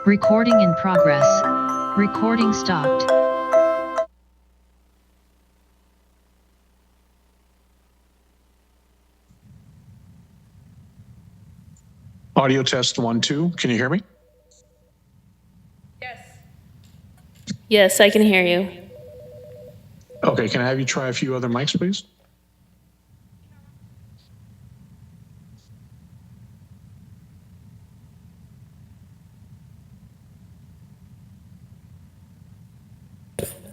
Recording in progress. Recording stopped. Audio test 1, 2. Can you hear me? Yes, I can hear you. Okay, can I have you try a few other mics, please?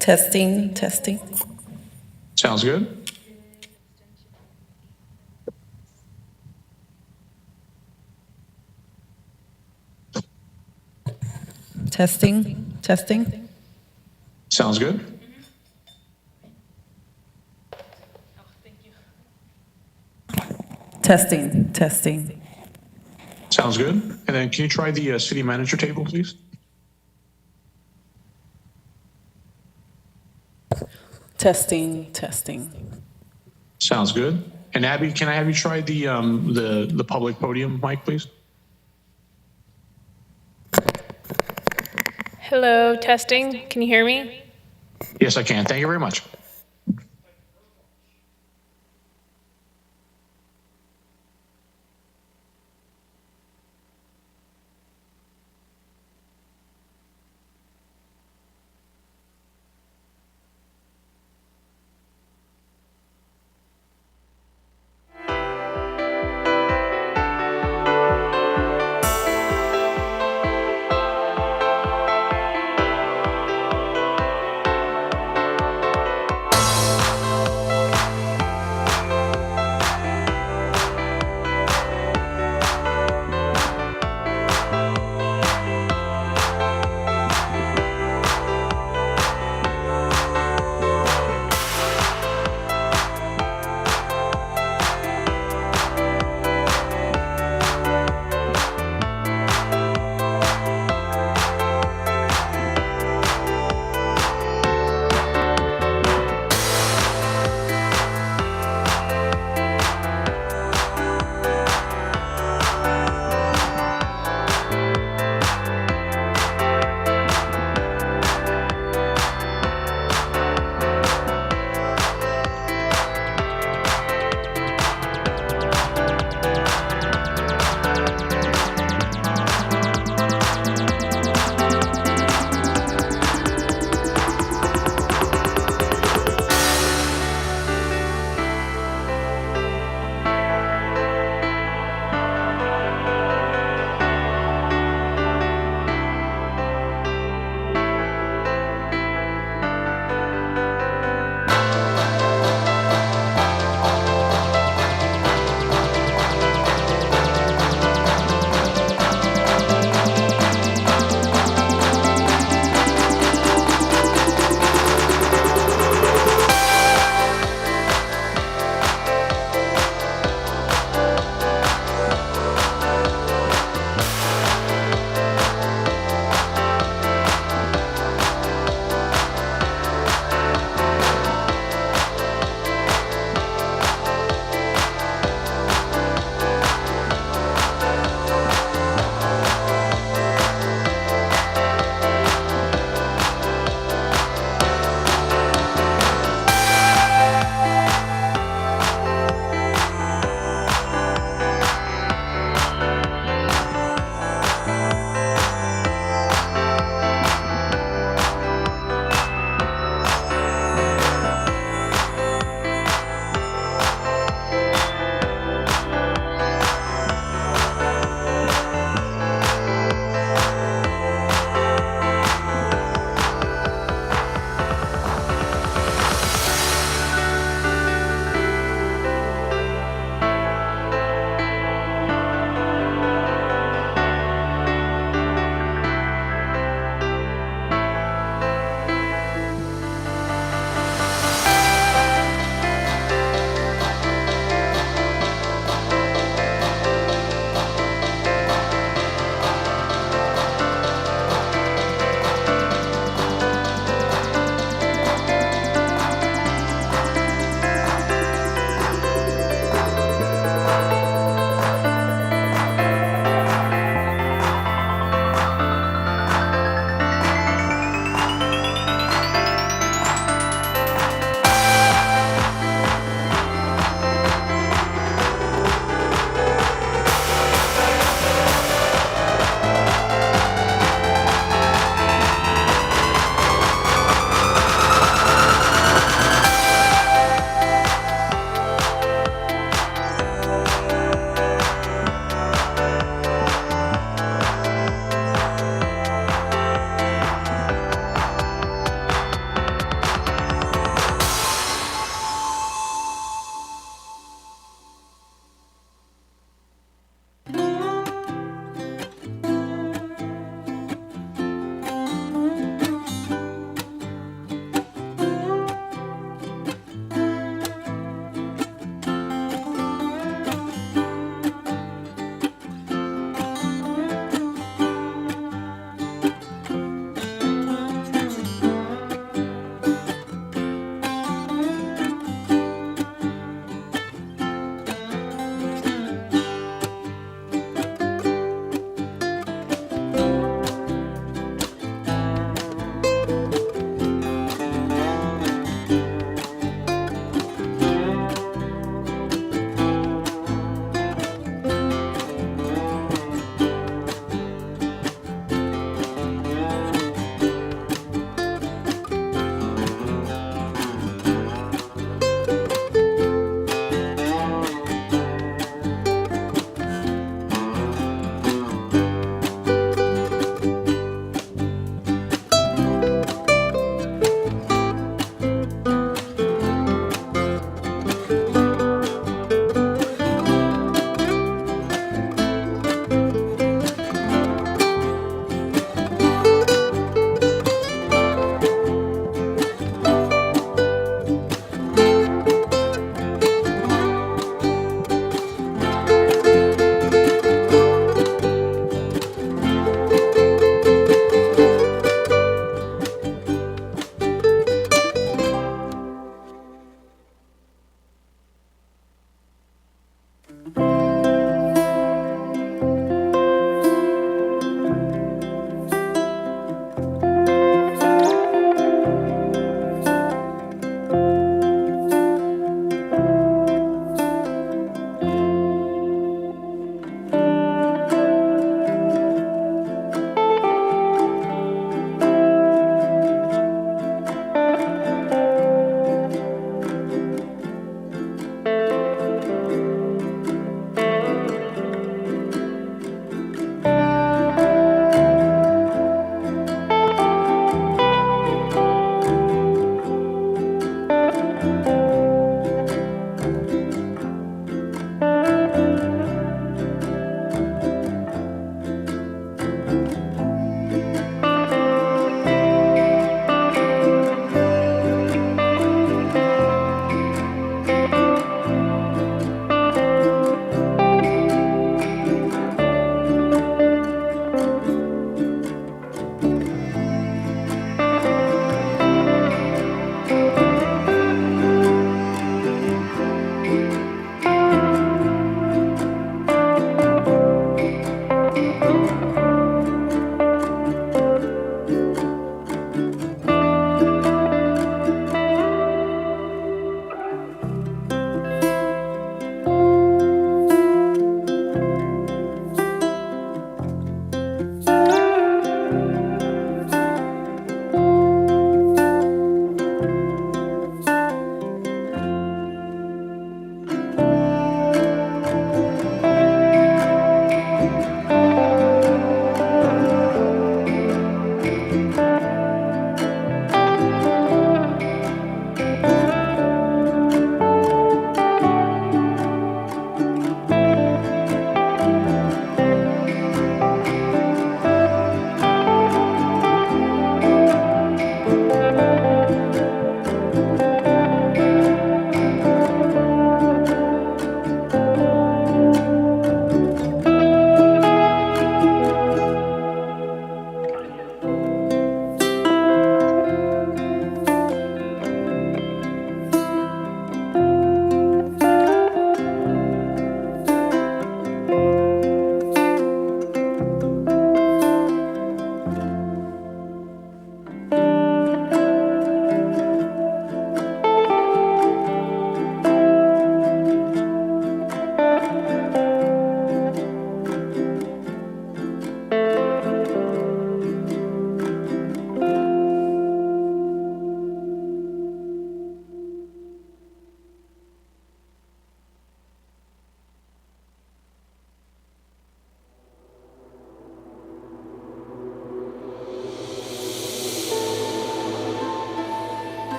Testing, testing. Sounds good. Testing, testing. Sounds good. Testing, testing. Sounds good. And then can you try the city manager table, please? Testing, testing. Sounds good. And Abby, can I have you try the public podium mic, please? Hello, testing. Can you hear me? Yes, I can. Thank you very much.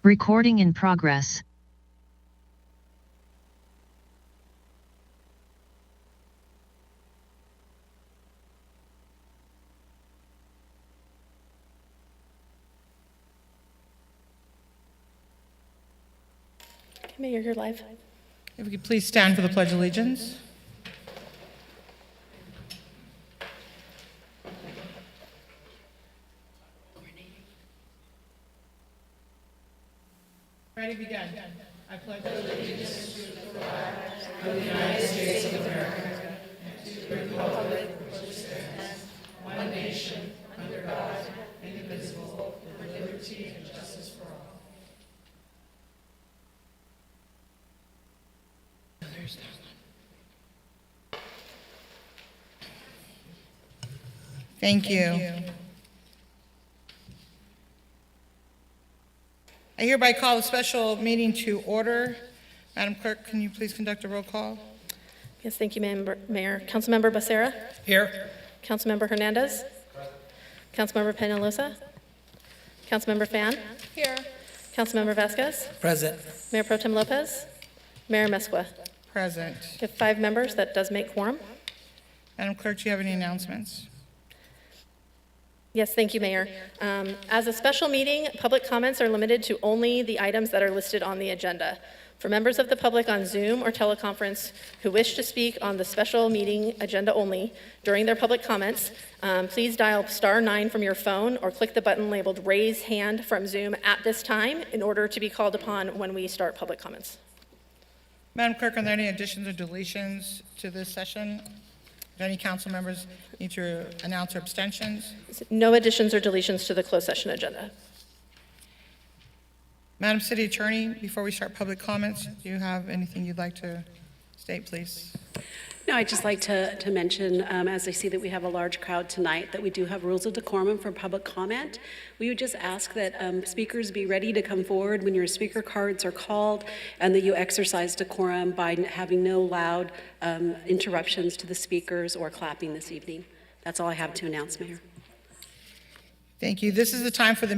Recording in progress. Okay, Mayor, you're live. If we could please stand for the Pledge of Allegiance. Ready, begin. I pledge allegiance to the flag of the United States of America and to the republic for which it stands, one nation, under God, indivisible, with liberty and justice for all. There's that one. Thank you. I hereby call the special meeting to order. Madam Clerk, can you please conduct a roll call? Yes, thank you, Mayor. Councilmember Becerra? Here. Councilmember Hernandez? Councilmember Peñalosa? Councilmember Fan? Here. Councilmember Vasquez? Present. Mayor Pro Tem Lopez? Mayor Mesqua? Present. We have 5 members. That does make quorum. Madam Clerk, do you have any announcements? Yes, thank you, Mayor. As a special meeting, public comments are limited to only the items that are listed on the agenda. For members of the public on Zoom or teleconference who wish to speak on the special meeting agenda only during their public comments, please dial *9 from your phone or click the button labeled Raise Hand from Zoom at this time in order to be called upon when we start public comments. Madam Clerk, are there any additions or deletions to this session? Do any council members need to announce their abstentions? No additions or deletions to the closed session agenda. Madam City Attorney, before we start public comments, do you have anything you'd like to state, please? No, I'd just like to mention, as I see that we have a large crowd tonight, that we do have rules of decorum for public comment. We would just ask that speakers be ready to come forward when your speaker cards are called, and that you exercise decorum by having no loud interruptions to the speakers or clapping this evening. That's all I have to announce, Mayor. Thank you. This is the time for the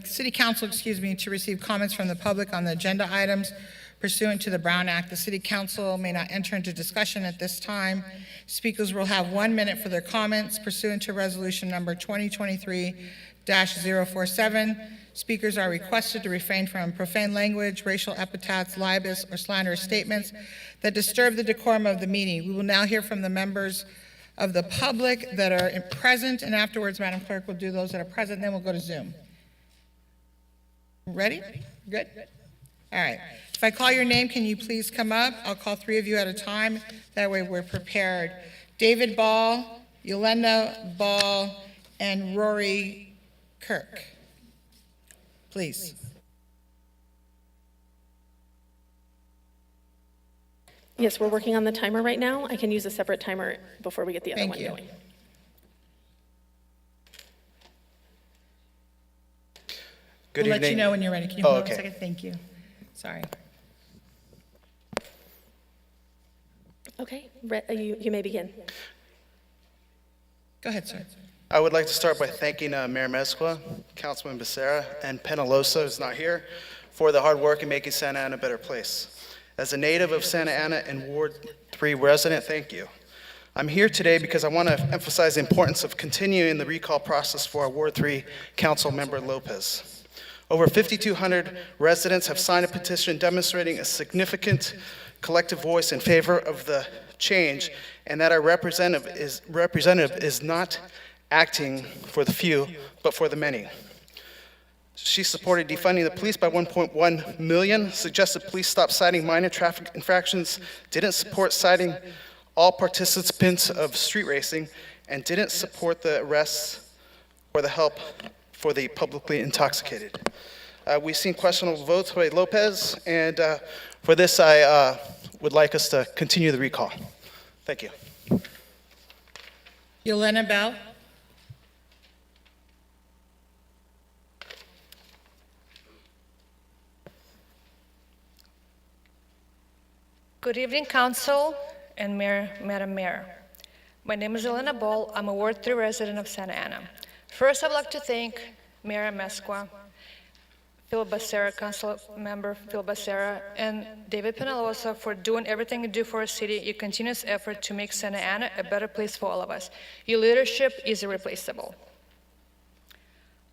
City Council, to receive comments from the public on the agenda items pursuant to the Brown Act. The City Council may not enter into discussion at this time. Speakers will have 1 minute for their comments pursuant to resolution number 2023-047. Speakers are requested to refrain from profane language, racial epithets, libelous, or slanderous statements that disturb the decorum of the meeting. We will now hear from the members of the public that are present, and afterwards, Madam Clerk, we'll do those that are present, then we'll go to Zoom. Ready? Good? All right. If I call your name, can you please come up? I'll call 3 of you at a time. That way we're prepared. David Ball, Yolanda Ball, and Rory Kirk. Please. Yes, we're working on the timer right now. I can use a separate timer before we get the other Thank one you. going. Good We'll evening. let you know when you're ready. Can you Oh, hold on okay. a second? Thank you. Sorry. Okay, you may begin. Go ahead, sir. I would like to start by thanking Mayor Mesqua, Councilman Becerra, and Peñalosa, who's not here, for the hard work in making Santa Ana a better place. As a native of Santa Ana and Ward 3 resident, thank you. I'm here today because I want to emphasize the importance of continuing the recall process for our Ward 3 Council Member Lopez. Over 5,200 residents have signed a petition demonstrating a significant collective voice in favor of the change, and that our representative is not acting for the few, but for the many. She supported defunding the police by $1.1 million, suggested police stop citing minor traffic infractions, didn't support citing all participants of street racing, and didn't support the arrests or the help for the publicly intoxicated. We've seen questionable votes by Lopez, and for this, I would like us to continue the recall. Thank you. Yolanda Bell. Good evening, Council and Madam Mayor. My name is Elena Ball. I'm a Ward 3 resident of Santa Ana. First, I'd like to thank Mayor Mesqua Phil Becerra, Council Member Phil Becerra, and David Penalosa for doing everything you do for our city, your continuous effort to make Santa Ana a better place for all of us. Your leadership is irreplaceable.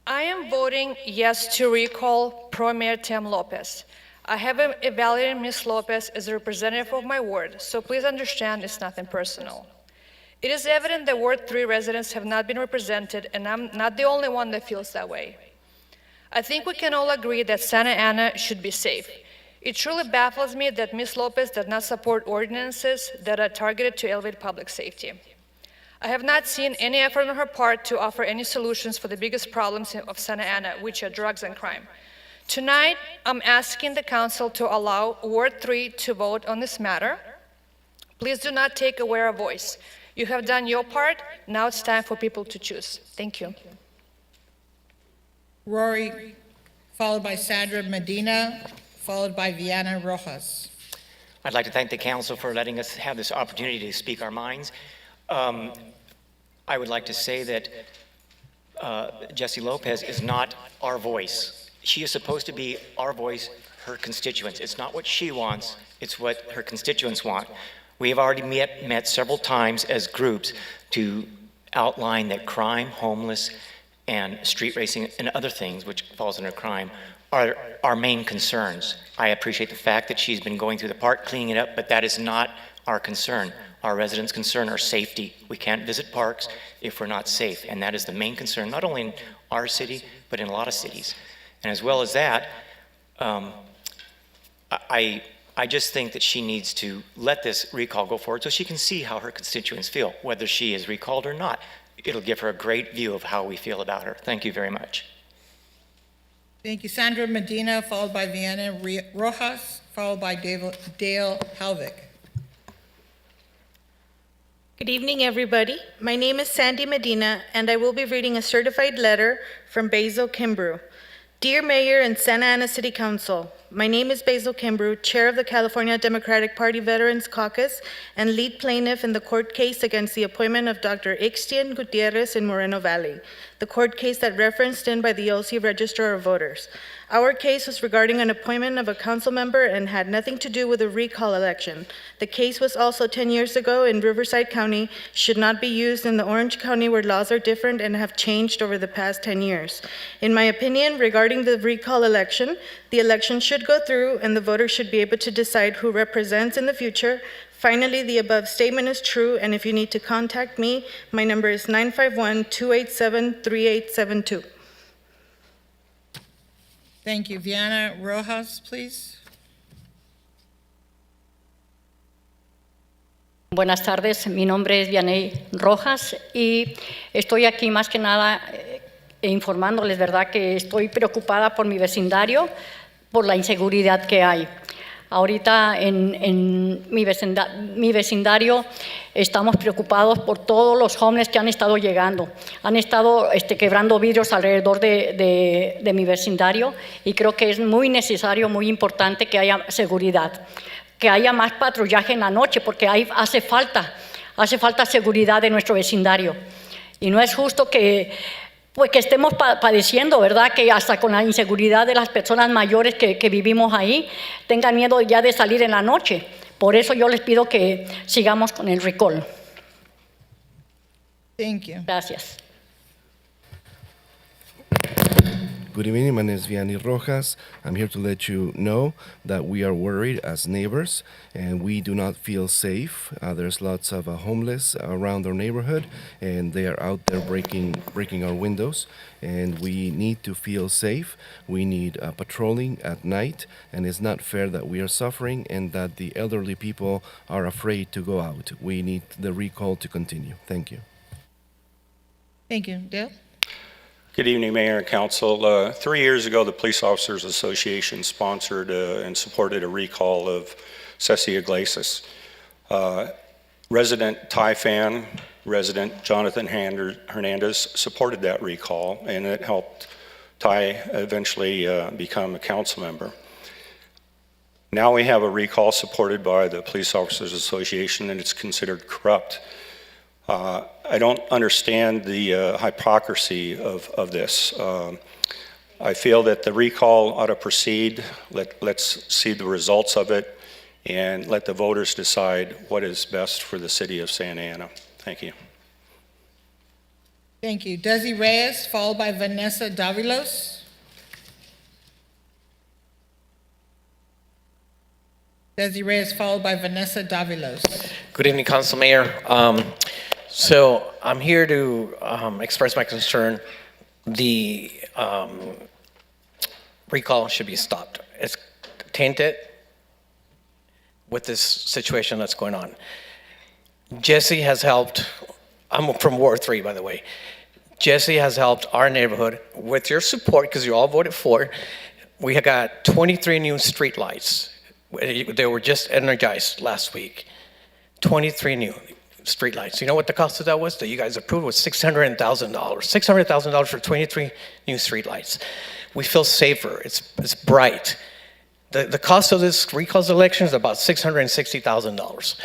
I am voting yes to recall Pro Mayor Tim Lopez. I have evaluated Ms. Lopez as a representative of my ward, so please understand it's nothing personal. It is evident that Ward 3 residents have not been represented, and I'm not the only one that feels that way. I think we can all agree that Santa Ana should be safe. It truly baffles me that Ms. Lopez does not support ordinances that are targeted to elevate public safety. I have not seen any effort on her part to offer any solutions for the biggest problems of Santa Ana, which are drugs and crime. Tonight, I'm asking the council to allow Ward 3 to vote on this matter. Please do not take away our voice. You have done your part, now it's time for people to choose. Thank you. Rory, followed by Sandra Medina, followed by Viana Rojas. I'd like to thank the council for letting us have this opportunity to speak our minds. I would like to say that Jessie Lopez is not our voice. She is supposed to be our voice, her constituents. It's not what she wants, it's what her constituents want. We have already met several times as groups to outline that crime, homeless, and street racing and other things, which falls under crime, are our main concerns. I appreciate the fact that she's been going through the park, cleaning it up, but that is not our concern. Our residents' concern are safety. We can't visit parks if we're not safe, and that is the main concern, not only in our city, but in a lot of cities. And as well as that, I just think that she needs to let this recall go forward so she can see how her constituents feel, whether she is recalled or not. It'll give her a great view of how we feel about her. Thank you very much. Thank you. Sandra Medina, followed by Viana Rojas, followed by Dale Halvick. Good evening, everybody. My name is Sandy Medina, and I will be reading a certified letter from Basil Kimbrough. Dear Mayor and Santa Ana City Council, my name is Basil Kimbrough, Chair of the California Democratic Party Veterans Caucus and lead plaintiff in the court case against the appointment of Dr. Ixtian Gutierrez in Moreno Valley, the court case that referenced in by the OC Registrar of Voters. Our case was regarding an appointment of a council member and had nothing to do with a recall election. The case was also 10 years ago in Riverside County, should not be used in the Orange County where laws are different and have changed over the past 10 years. In my opinion, regarding the recall election, the election should go through and the voters should be able to decide who represents in the future. Finally, the above statement is true, and if you need to contact me, my number is 951-287-3872. Thank you. Viana Rojas, please. Buenas tardes, mi nombre es Vianey Rojas y estoy aquí más que nada informándoles, ¿verdad?, que estoy preocupada por mi vecindario, por la inseguridad que hay. Ahorita en mi vecindario estamos preocupados por todos los homeless que han estado llegando. Han estado quebrando vidrios alrededor de mi vecindario y creo que es muy necesario, muy importante que haya seguridad, que haya más patrullaje en la noche porque hace falta seguridad en nuestro vecindario. Y no es justo que estemos padeciendo, ¿verdad?, que hasta con la inseguridad de las personas mayores que vivimos ahí, tengan miedo ya de salir en la noche. Por eso yo les pido que sigamos con el recall. Thank you. Gracias. Good evening, my name is Vianney Rojas. I'm here to let you know that we are worried as neighbors and we do not feel safe. There's lots of homeless around our neighborhood and they are out there breaking our windows, and we need to feel safe. We need patrolling at night, and it's not fair that we are suffering and that the elderly people are afraid to go out. We need the recall to continue. Thank you. Thank you. Dale? Good evening, Mayor and Council. 3 years ago, the Police Officers Association sponsored and supported a recall of Ceci Iglesias. Resident Ty Fan, resident Jonathan Hernandez supported that recall, and it helped Ty eventually become a council member. Now we have a recall supported by the Police Officers Association, and it's considered corrupt. I don't understand the hypocrisy of this. I feel that the recall ought to proceed. Let's see the results of it and let the voters decide what is best for the city of Santa Ana. Thank you. Thank you. Desi Reyes, followed by Vanessa Davilos. Desi Reyes, followed by Vanessa Davilos. Good evening, Council Mayor. So I'm here to express my concern. The recall should be stopped. It's tainted with this situation that's going on. Jesse has helped. I'm from Ward 3, by the way. Jesse has helped our neighborhood with your support, because you all voted for it. We have got 23 new street lights. They were just energized last week. 23 new street lights. You know what the cost of that was that you guys approved? Was $600,000. $600,000 for 23 new street lights. We feel safer. It's bright. The cost of this recall election is about $660,000.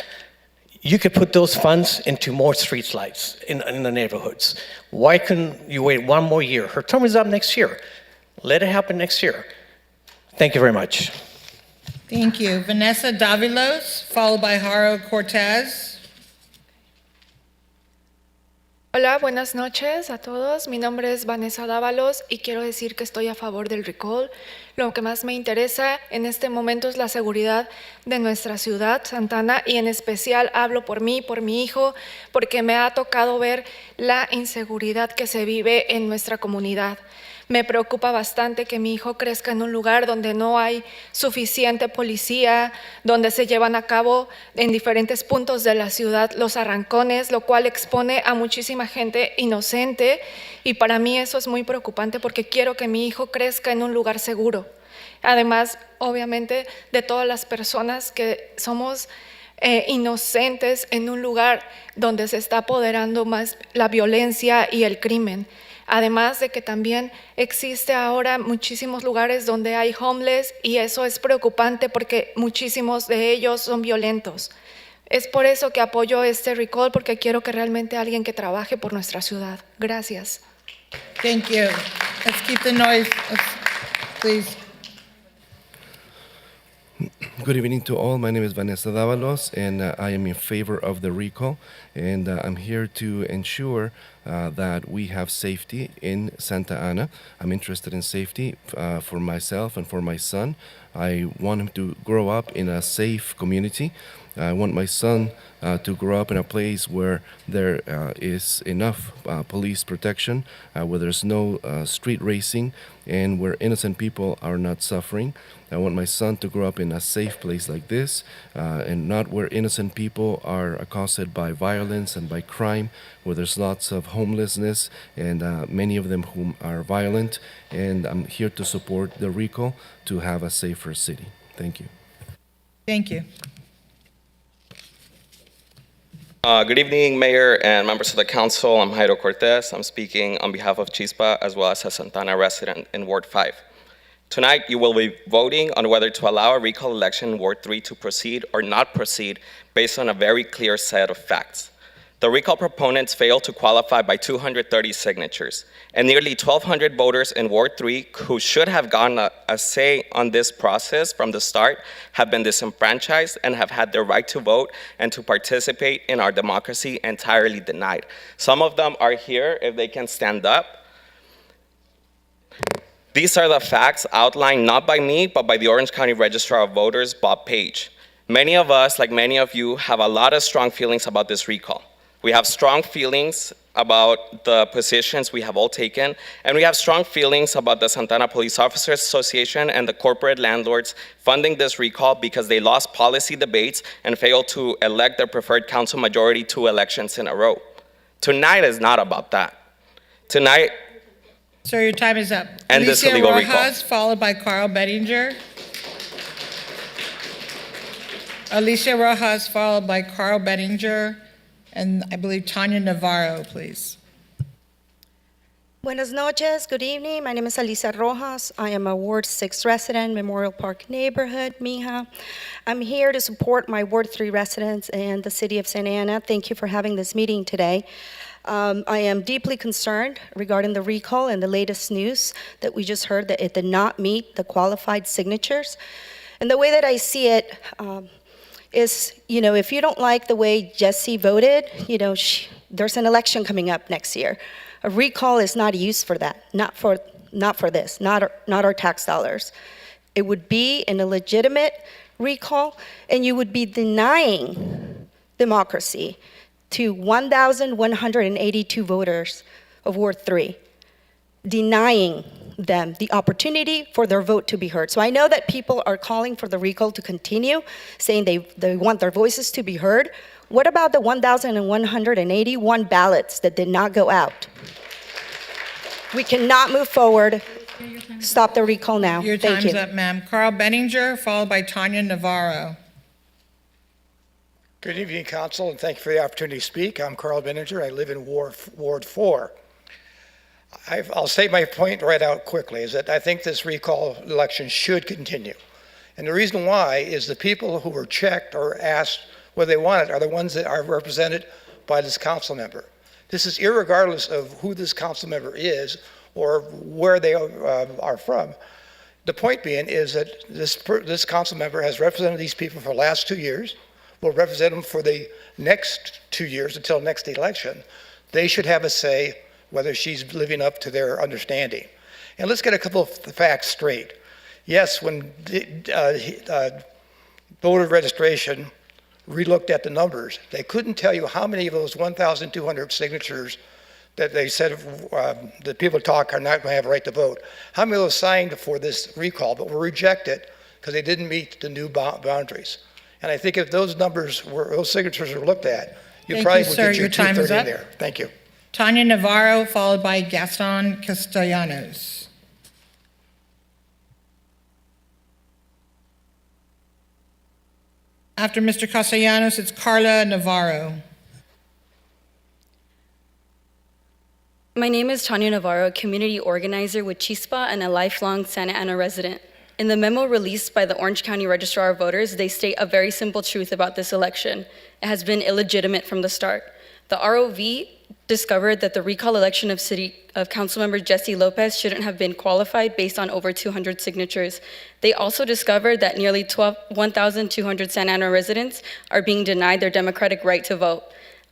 You could put those funds into more street lights in the neighborhoods. Why couldn't you wait one more year? Her term is up next year. Let it happen next year. Thank you very much. Thank you. Vanessa Davilos, followed by Jaro Cortez. Hola, buenas noches a todos. Mi nombre es Vanessa Dávalos y quiero decir que estoy a favor del recall. Lo que más me interesa en este momento es la seguridad de nuestra ciudad, Santana, y en especial hablo por mí, por mi hijo, porque me ha tocado ver la inseguridad que se vive en nuestra comunidad. Me preocupa bastante que mi hijo crezca en un lugar donde no hay suficiente policía, donde se llevan a cabo en diferentes puntos de la ciudad los arrancones, lo cual expone a muchísima gente inocente, y para mí eso es muy preocupante porque quiero que mi hijo crezca en un lugar seguro. Además, obviamente, de todas las personas que somos inocentes en un lugar donde se está apoderando más la violencia y el crimen. Además de que también existe ahora muchísimos lugares donde hay homeless, y eso es preocupante porque muchísimos de ellos son violentos. Es por eso que apoyo este recall, porque quiero que realmente alguien que trabaje por nuestra ciudad. Gracias. Thank you. Let's keep the noise, please. Good evening to all. My name is Vanessa Dávalos, and I am in favor of the recall. And I'm here to ensure that we have safety in Santa Ana. I'm interested in safety for myself and for my son. I want him to grow up in a safe community. I want my son to grow up in a place where there is enough police protection, where there's no street racing, and where innocent people are not suffering. I want my son to grow up in a safe place like this, and not where innocent people are accosted by violence and by crime, where there's lots of homelessness, and many of them whom are violent. And I'm here to support the recall to have a safer city. Thank you. Thank you. Good evening, Mayor and members of the council. I'm Jairo Cortez. I'm speaking on behalf of Chispa as well as a Santana resident in Ward 5. Tonight, you will be voting on whether to allow a recall election in Ward 3 to proceed or not proceed based on a very clear set of facts. The recall proponents failed to qualify by 230 signatures, and nearly 1,200 voters in Ward 3 who should have gotten a say on this process from the start have been disenfranchised and have had their right to vote and to participate in our democracy entirely denied. Some of them are here, if they can stand up. These are the facts outlined not by me, but by the Orange County Registrar of Voters, Bob Page. Many of us, like many of you, have a lot of strong feelings about this recall. We have strong feelings about the positions we have all taken, and we have strong feelings about the Santana Police Officers Association and the corporate landlords funding this recall because they lost policy debates and failed to elect their preferred council majority 2 elections in a row. Tonight is not about that. Tonight, Sir, your time is up. And this Alicia illegal Rojas, recall. followed by Carl Bettinger. Alicia Rojas, followed by Carl Bettinger, and I believe Tanya Navarro, please. Buenas noches, good evening. My name is Alicia Rojas. I am a Ward 6 resident, Memorial Park neighborhood, Mija. I'm here to support my Ward 3 residents and the city of Santa Ana. Thank you for having this meeting today. I am deeply concerned regarding the recall and the latest news that we just heard that it did not meet the qualified signatures. And the way that I see it is, if you don't like the way Jesse voted, there's an election coming up next year. A recall is not used for that, not for this, not our tax dollars. It would be an illegitimate recall, and you would be denying democracy to 1,182 voters of Ward 3, denying them the opportunity for their vote to be heard. So I know that people are calling for the recall to continue, saying they want their voices to be heard. What about the 1,181 ballots that did not go out? We cannot move forward. Stop the recall now. Your Thank time's you. up, ma'am. Carl Benninger, followed by Tanya Navarro. Good evening, Council, and thank you for the opportunity to speak. I'm Carl Benninger. I live in Ward 4. I'll state my point right out quickly, is that I think this recall election should continue. And the reason why is the people who were checked or asked whether they want it are the ones that are represented by this council member. This is irregardless of who this council member is or where they are from. The point being is that this council member has represented these people for the last 2 years, will represent them for the next 2 years until next election. They should have a say whether she's living up to their understanding. And let's get a couple of facts straight. Yes, when voter registration relooked at the numbers, they couldn't tell you how many of those 1,200 signatures that they said the people talk are not going to have a right to vote. How many of those signed for this recall but were rejected because they didn't meet the new boundaries? And I think if those signatures were looked at, you Thank probably you, would sir. get your Your time is 230 in up. there. Thank you. Tanya Navarro, followed by Gaston Castellanos. After Mr. Castellanos, it's Carla Navarro. My name is Tanya Navarro, community organizer with Chispa and a lifelong Santa Ana resident. In the memo released by the Orange County Registrar of Voters, they state a very simple truth about this election. It has been illegitimate from the start. The ROV discovered that the recall election of Councilmember Jesse Lopez shouldn't have been qualified based on over 200 signatures. They also discovered that nearly 1,200 Santa Ana residents are being denied their democratic right to vote.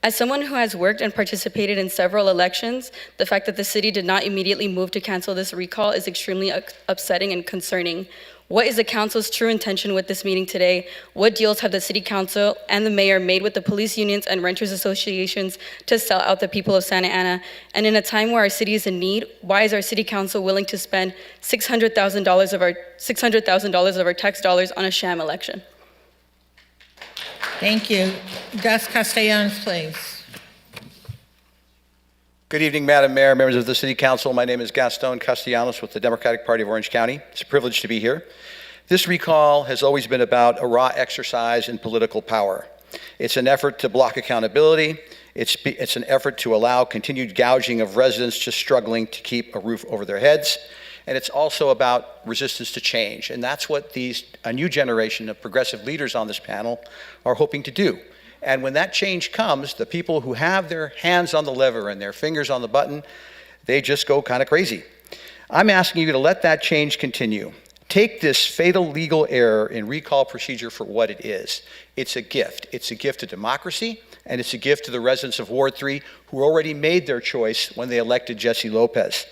As someone who has worked and participated in several elections, the fact that the city did not immediately move to cancel this recall is extremely upsetting and concerning. What is the council's true intention with this meeting today? What deals have the city council and the mayor made with the police unions and renters associations to sell out the people of Santa Ana? And in a time where our city is in need, why is our city council willing to spend $600,000 of our tax dollars on a sham election? Thank you. Gus Castellanos, please. Good evening, Madam Mayor, members of the City Council. My name is Gaston Castellanos with the Democratic Party of Orange County. It's a privilege to be here. This recall has always been about a raw exercise in political power. It's an effort to block accountability. It's an effort to allow continued gouging of residents just struggling to keep a roof over their heads. And it's also about resistance to change. And that's what a new generation of progressive leaders on this panel are hoping to do. And when that change comes, the people who have their hands on the lever and their fingers on the button, they just go kind of crazy. I'm asking you to let that change continue. Take this fatal legal error in recall procedure for what it is. It's a gift. It's a gift to democracy, and it's a gift to the residents of Ward 3 who already made their choice when they elected Jesse Lopez.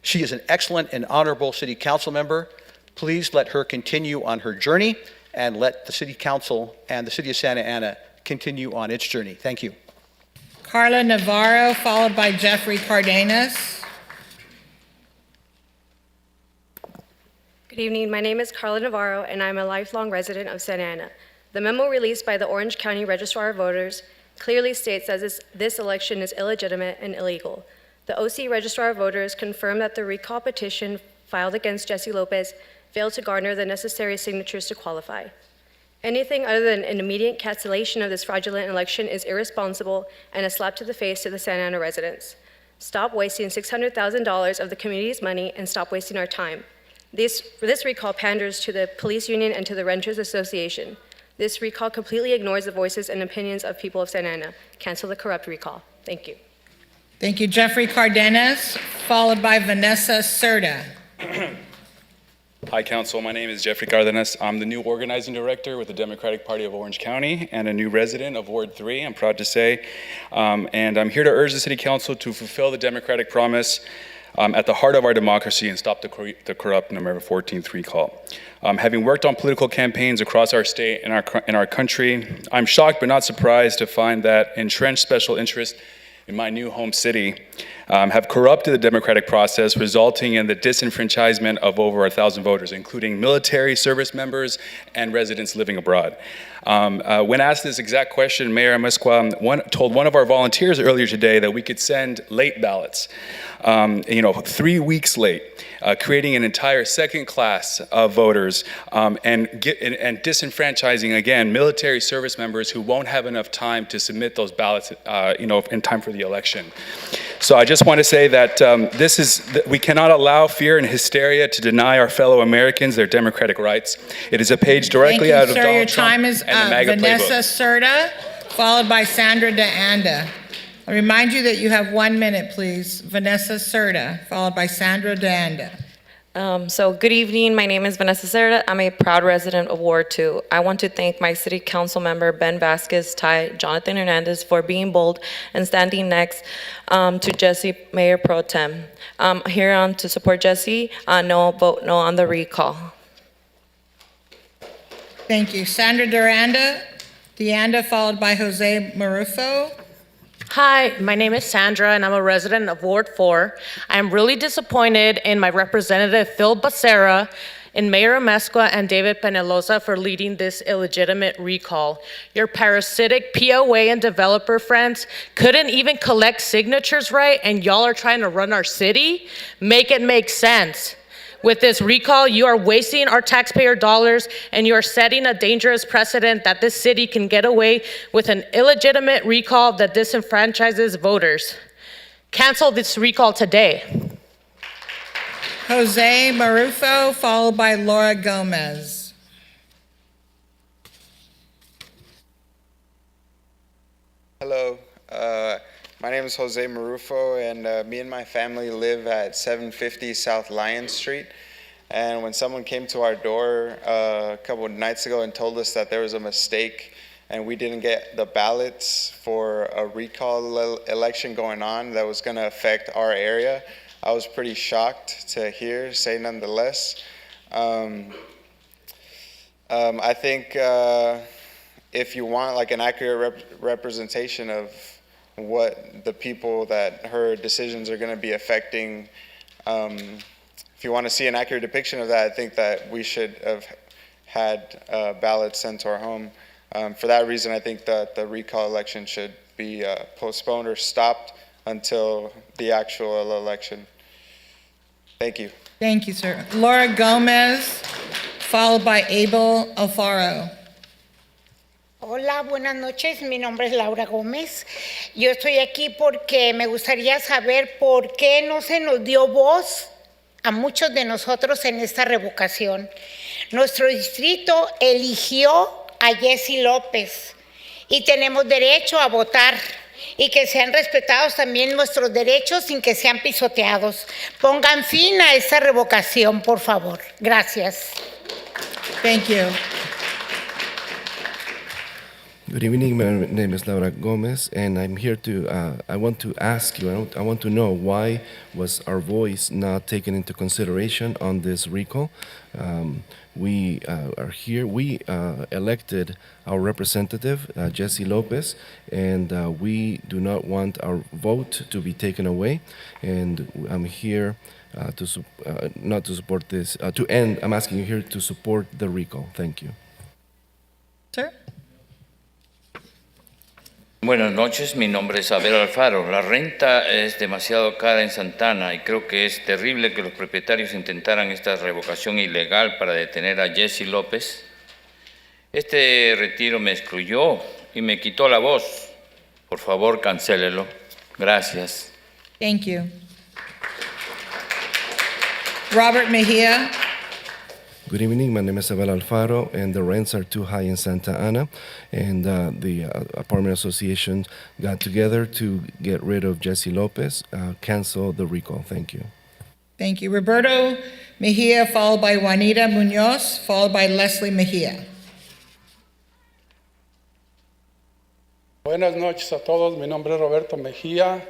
She is an excellent and honorable city council member. Please let her continue on her journey and let the city council and the city of Santa Ana continue on its journey. Thank you. Carla Navarro, followed by Jeffrey Cardenas. Good evening. My name is Carla Navarro, and I'm a lifelong resident of Santa Ana. The memo released by the Orange County Registrar of Voters clearly states that this election is illegitimate and illegal. The OC Registrar of Voters confirmed that the recall petition filed against Jesse Lopez failed to garner the necessary signatures to qualify. Anything other than an immediate cancellation of this fraudulent election is irresponsible and a slap to the face to the Santa Ana residents. Stop wasting $600,000 of the community's money and stop wasting our time. This recall panders to the police union and to the Renters Association. This recall completely ignores the voices and opinions of people of Santa Ana. Cancel the corrupt recall. Thank you. Thank you. Jeffrey Cardenas, followed by Vanessa Serta. Hi, Council. My name is Jeffrey Cardenas. I'm the new organizing director with the Democratic Party of Orange County and a new resident of Ward 3, I'm proud to say. And I'm here to urge the City Council to fulfill the Democratic promise at the heart of our democracy and stop the corrupt November 14th recall. Having worked on political campaigns across our state and our country, I'm shocked but not surprised to find that entrenched special interests in my new home city have corrupted the democratic process, resulting in the disenfranchisement of over 1,000 voters, including military service members and residents living abroad. When asked this exact question, Mayor Amezcua told one of our volunteers earlier today that we could send late ballots, 3 weeks late, creating an entire second class of voters and disenfranchising, again, military service members who won't have enough time to submit those ballots in time for the election. So I just want to say that we cannot allow fear and hysteria to deny our fellow Americans their democratic rights. It is a page directly out of Donald Your Trump time is and the MAGA Vanessa playbook. Serta, followed by Sandra De Anda. I remind you that you have 1 minute, please. Vanessa Serta, followed by Sandra De Anda. So good evening, my name is Vanessa Serta. I'm a proud resident of Ward 2. I want to thank my city council member Ben Vasquez, Ty, Jonathan Hernandez for being bold and standing next to Jesse, Mayor Pro Tem. I'm here to support Jesse, vote no on the recall. Thank you. Sandra De Anda, followed by Jose Marufo. Hi, my name is Sandra, and I'm a resident of Ward 4. I'm really disappointed in my representative, Phil Becerra, in Mayor Amezcua and David Penelosa for leading this illegitimate recall. Your parasitic POA and developer friends couldn't even collect signatures right, and y'all are trying to run our city? Make it make sense. With this recall, you are wasting our taxpayer dollars, and you are setting a dangerous precedent that this city can get away with an illegitimate recall that disenfranchises voters. Cancel this recall today. Jose Marufo, followed by Laura Gomez. Hello, my name is Jose Marufo, and me and my family live at 750 South Lyon Street. And when someone came to our door a couple of nights ago and told us that there was a mistake and we didn't get the ballots for a recall election going on that was going to affect our area, I was pretty shocked to hear, say nonetheless. I think if you want like an accurate representation of what the people that her decisions are going to be affecting, if you want to see an accurate depiction of that, I think that we should have had ballots sent to our home. For that reason, I think that the recall election should be postponed or stopped until the actual election. Thank you. Thank you, sir. Laura Gomez, followed by Abel Alfaro. Hola, buenas noches. Mi nombre es Laura Gómez. Yo estoy aquí porque me gustaría saber por qué no se nos dio voz a muchos de nosotros en esta revocación. Nuestro distrito eligió a Jesse López y tenemos derecho a votar y que sean respetados también nuestros derechos sin que sean pisoteados. Pongan fin a esta revocación, por favor. Gracias. Thank you. Good evening, my name is Laura Gomez, and I'm here to, I want to ask you, I want to know why was our voice not taken into consideration on this recall? We are here, we elected our representative, Jesse Lopez, and we do not want our vote to be taken away, and I'm here not to support this, to end, I'm asking you here to support the recall. Thank you. Sir? Buenas noches, mi nombre es Abel Alfaro. La renta es demasiado cara en Santana y creo que es terrible que los propietarios intentaran esta revocación ilegal para detener a Jesse López. Este retiro me excluyó y me quitó la voz. Por favor, cancélelo. Gracias. Thank you. Robert Mejia, Good evening. My name is Abel Alfaro, and the rents are too high in Santa Ana. And the apartment association got together to get rid of Jesse Lopez, cancel the recall. Thank you. Thank you. Roberto Mejia, followed by Juanita Munoz, followed by Leslie Mejia. Buenas noches a todos, mi nombre es Roberto Mejía.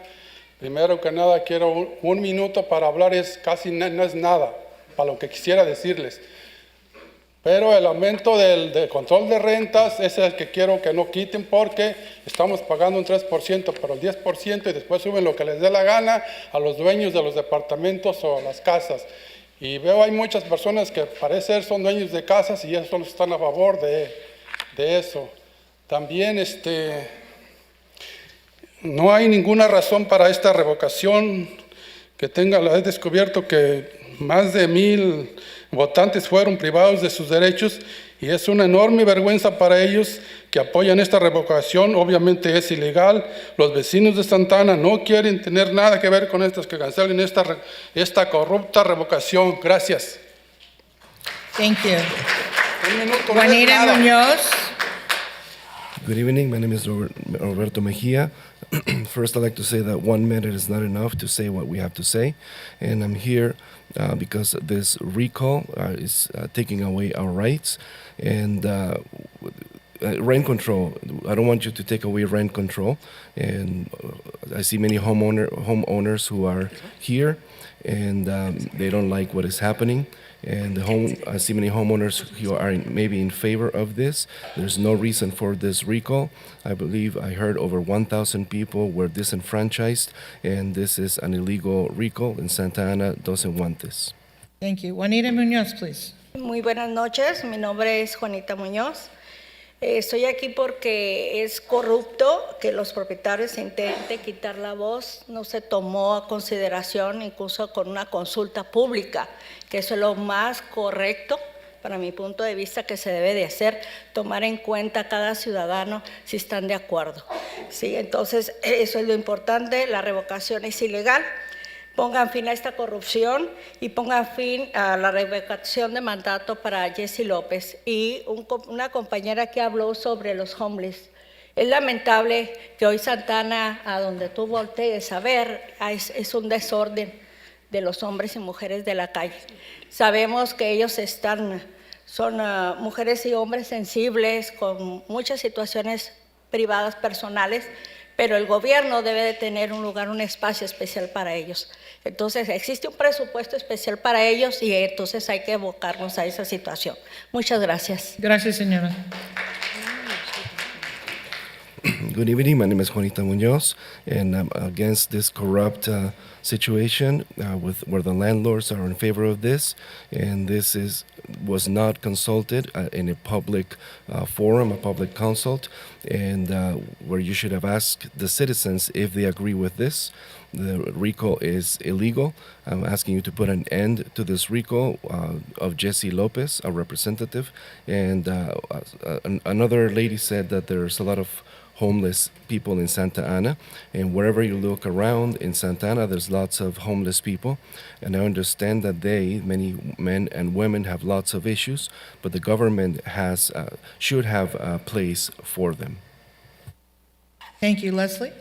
Primero que nada quiero un minuto para hablar, no es nada para lo que quisiera decirles. Pero el aumento del control de rentas es el que quiero que no quiten porque estamos pagando un 3%, pero el 10% y después suben lo que les dé la gana a los dueños de los departamentos o las casas. Y veo hay muchas personas que parece ser son dueños de casas y ellos solo están a favor de eso. También no hay ninguna razón para esta revocación que tenga. He descubierto que más de 1,000 votantes fueron privados de sus derechos y es una enorme vergüenza para ellos que apoyan esta revocación. Obviamente es ilegal. Los vecinos de Santa Ana no quieren tener nada que ver con estos que cancelen esta corrupta revocación. Gracias. Thank you. Un minuto, Juanita no es nada. Munoz. Good evening. My name is Roberto Mejia. First, I'd like to say that 1 minute is not enough to say what we have to say. And I'm here because this recall is taking away our rights. And rent control, I don't want you to take away rent control. And I see many homeowners who are here, and they don't like what is happening. And I see many homeowners who are maybe in favor of this. There's no reason for this recall. I believe I heard over 1,000 people were disenfranchised, and this is an illegal recall, and Santa Ana doesn't want this. Thank you. Juanita Munoz, please. Muy buenas noches, mi nombre es Juanita Muñoz. Estoy aquí porque es corrupto que los propietarios intenten quitar la voz. No se tomó a consideración incluso con una consulta pública, que eso es lo más correcto para mi punto de vista que se debe de hacer, tomar en cuenta a cada ciudadano si están de acuerdo. Sí, entonces eso es lo importante, la revocación es ilegal. Pongan fin a esta corrupción y pongan fin a la revocación de mandato para Jesse López. Y una compañera que habló sobre los homeless. Es lamentable que hoy Santa Ana, a donde tú voltees a ver, es un desorden de los hombres y mujeres de la calle. Sabemos que ellos son mujeres y hombres sensibles con muchas situaciones privadas, personales, pero el gobierno debe de tener un lugar, un espacio especial para ellos. Entonces, existe un presupuesto especial para ellos y entonces hay que abocarnos a esa situación. Muchas gracias. Gracias, señora. Good evening. My name is Juanita Munoz, and I'm against this corrupt situation where the landlords are in favor of this, and this was not consulted in a public forum, a public consult, and where you should have asked the citizens if they agree with this. The recall is illegal. I'm asking you to put an end to this recall of Jesse Lopez, a representative, and another lady said that there's a lot of homeless people in Santa Ana, and wherever you look around in Santa Ana, there's lots of homeless people, and I understand that many men and women, have lots of issues, but the government should have a place for them. Thank you, Leslie.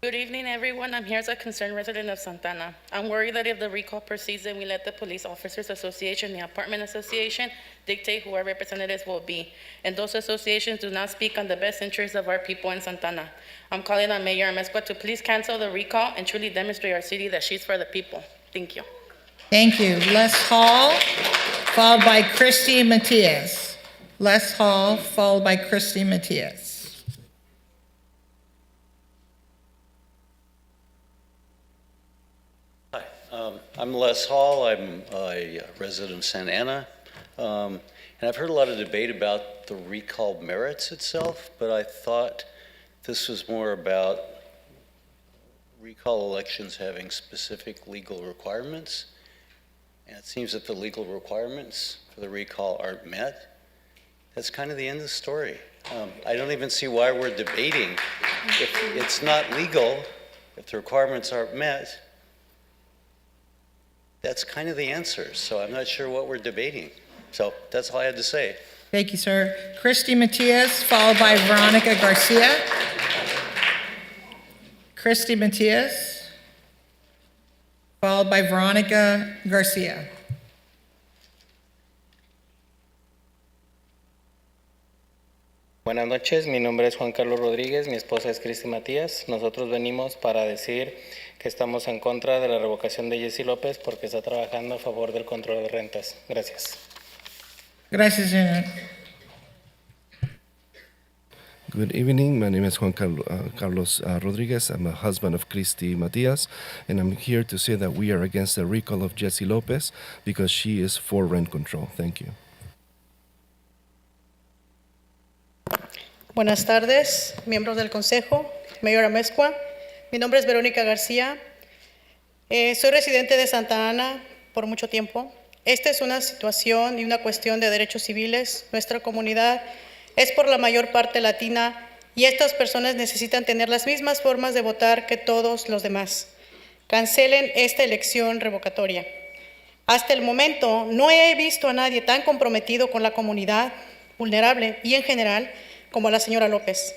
Good evening, everyone. I'm here as a concerned resident of Santana. I'm worried that if the recall proceeds, then we let the Police Officers Association, the Apartment Association, dictate who our representatives will be. And those associations do not speak on the best interests of our people in Santana. I'm calling on Mayor Amezcua to please cancel the recall and truly demonstrate our city that she's for the people. Thank you. Thank you. Les Hall, followed by Christy Matias. Les Hall, followed by Christy Matias. I'm Les Hall. I'm a resident of Santa Ana. And I've heard a lot of debate about the recall merits itself, but I thought this was more about recall elections having specific legal requirements. And it seems that the legal requirements for the recall aren't met. That's kind of the end of the story. I don't even see why we're debating. If it's not legal, if the requirements aren't met, That's kind of the answer, so I'm not sure what we're debating. So that's all I had to say. Thank you, sir. Christy Matias, followed by Veronica Garcia. Christy Matias, followed by Veronica Garcia. Buenas noches, mi nombre es Juan Carlos Rodríguez, mi esposa es Cristi Matías. Nosotros venimos para decir que estamos en contra de la revocación de Jessy López porque está trabajando a favor del control de rentas. Gracias. Gracias, señor. Good evening. My name is Juan Carlos Rodriguez. I'm a husband of Cristi Matias, and I'm here to say that we are against the recall of Jessy Lopez because she is for rent control. Thank you. Buenas tardes, miembros del Consejo, Mayor Amezcua. Mi nombre es Verónica García. Soy residente de Santa Ana por mucho tiempo. Esta es una situación y una cuestión de derechos civiles. Nuestra comunidad es por la mayor parte latina y estas personas necesitan tener las mismas formas de votar que todos los demás. Cancelen esta elección revocatoria. Hasta el momento no he visto a nadie tan comprometido con la comunidad vulnerable y en general como la señora López.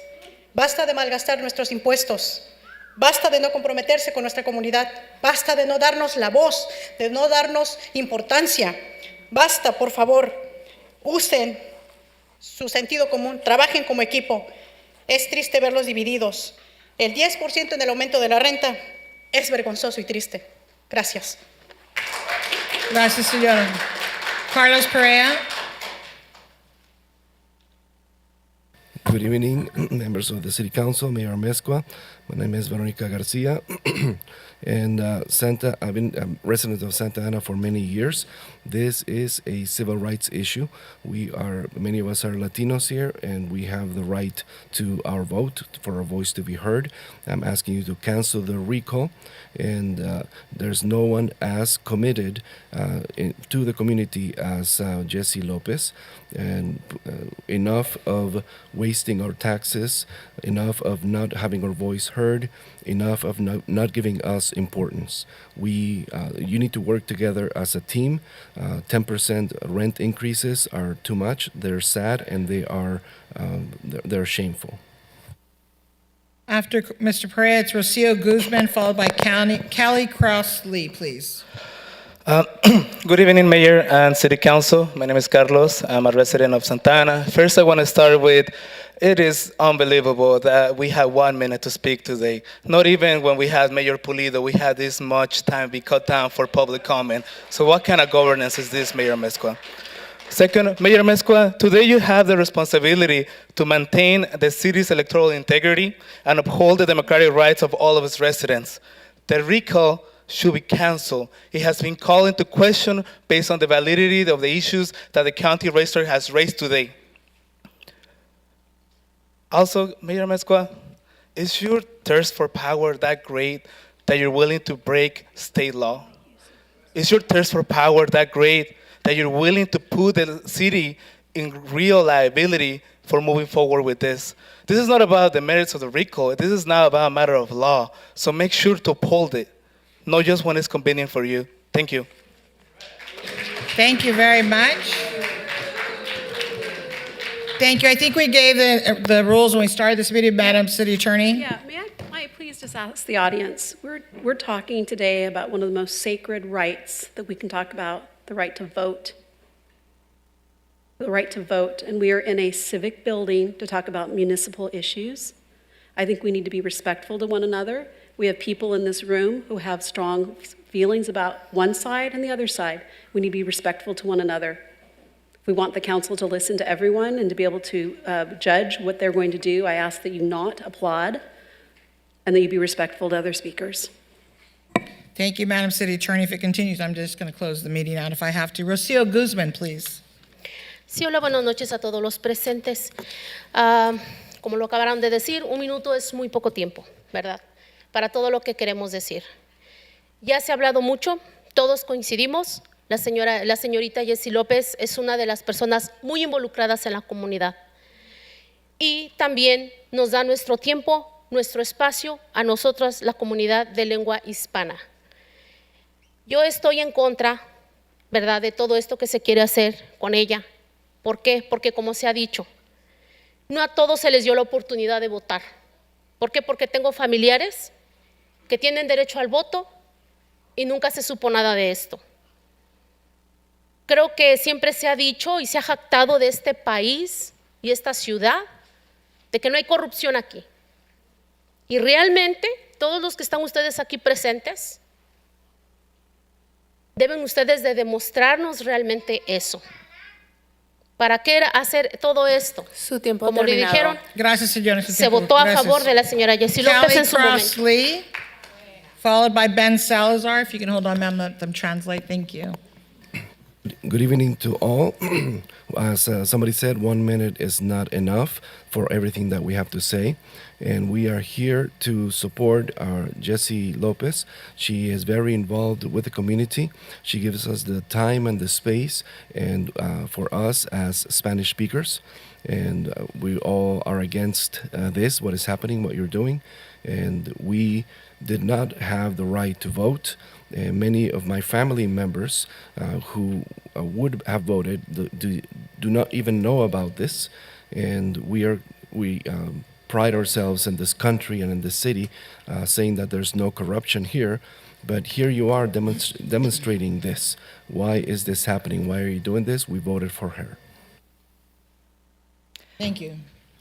Basta de malgastar nuestros impuestos, basta de no comprometerse con nuestra comunidad, basta de no darnos la voz, de no darnos importancia. Basta, por favor, usen su sentido común, trabajen como equipo. Es triste verlos divididos. El 10% en el aumento de la renta es vergonzoso y triste. Gracias. Gracias, señora. Carlos Perea. Good evening, members of the City Council, Mayor Mezcua. My name is Veronica Garcia, and I've been a resident of Santa Ana for many years. This is a civil rights issue. Many of us are Latinos here, and we have the right to our vote, for our voice to be heard. I'm asking you to cancel the recall, and there's no one as committed to the community as Jessy Lopez, and enough of wasting our taxes, enough of not having our voice heard, enough of not giving us importance. You need to work together as a team. 10% rent increases are too much. They're sad and they're shameful. After Mr. Perea, it's Rocio Guzman, followed by Callie Cross-Lee, please. Good evening, Mayor and City Council. My name is Carlos. I'm a resident of Santa Ana. First, I want to start with, it is unbelievable that we have 1 minute to speak today. Not even when we had Mayor Pulido, we had this much time be cut down for public comment. So what kind of governance is this, Mayor Mezcua? Second, Mayor Mezcua, today you have the responsibility to maintain the city's electoral integrity and uphold the democratic rights of all of its residents. The recall should be canceled. It has been called into question based on the validity of the issues that the county registrar has raised today. Also, Mayor Mezcua, is your thirst for power that great that you're willing to break state law? Is your thirst for power that great that you're willing to put the city in real liability for moving forward with this? This is not about the merits of the recall. This is now about a matter of law. So make sure to uphold it, not just when it's convenient for you. Thank you. Thank you very much. Thank you. I think we gave the rules when we started this meeting, Madam City Attorney. Yeah, may I please just ask the audience, we're talking today about one of the most sacred rights that we can talk about, the right to vote. The right to vote, and we are in a civic building to talk about municipal issues. I think we need to be respectful to one another. We have people in this room who have strong feelings about one side and the other side. We need to be respectful to one another. If we want the council to listen to everyone and to be able to judge what they're going to do, I ask that you not applaud and that you be respectful to other speakers. Thank you, Madam City Attorney. If it continues, I'm just going to close the meeting out if I have to. Rocio Guzman, please. Sí, hola, buenas noches a todos los presentes. Como lo acabaron de decir, 1 minuto es muy poco tiempo, ¿verdad? Para todo lo que queremos decir. Ya se ha hablado mucho, todos coincidimos. La señorita Jessy López es una de las personas muy involucradas en la comunidad. Y también nos da nuestro tiempo, nuestro espacio a nosotros, la comunidad de lengua hispana. Yo estoy en contra, ¿verdad?, de todo esto que se quiere hacer con ella. ¿Por qué? Porque como se ha dicho, no a todos se les dio la oportunidad de votar. ¿Por qué? Porque tengo familiares que tienen derecho al voto y nunca se supo nada de esto. Creo que siempre se ha dicho y se ha jactado de este país y esta ciudad de que no hay corrupción aquí. Y realmente todos los que están ustedes aquí presentes deben ustedes de demostrarnos realmente eso. ¿Para qué hacer todo esto? Su tiempo Como le terminado. dijeron, Gracias, señora. se votó a favor de la señora Jessie López en su Cross momento. Lee, followed by Ben Salazar. If you can hold on, ma'am, let them translate. Thank you. Good evening to all. As somebody said, 1 minute is not enough for everything that we have to say. And we are here to support our Jessie Lopez. She is very involved with the community. She gives us the time and the space and for us as Spanish speakers. And we all are against this, what is happening, what you're doing. And we did not have the right to vote. Many of my family members who would have voted do not even know about this, and we pride ourselves in this country and in this city, saying that there's no corruption here. But here you are demonstrating this. Why is this happening? Why are you doing this? We voted for her. Thank you.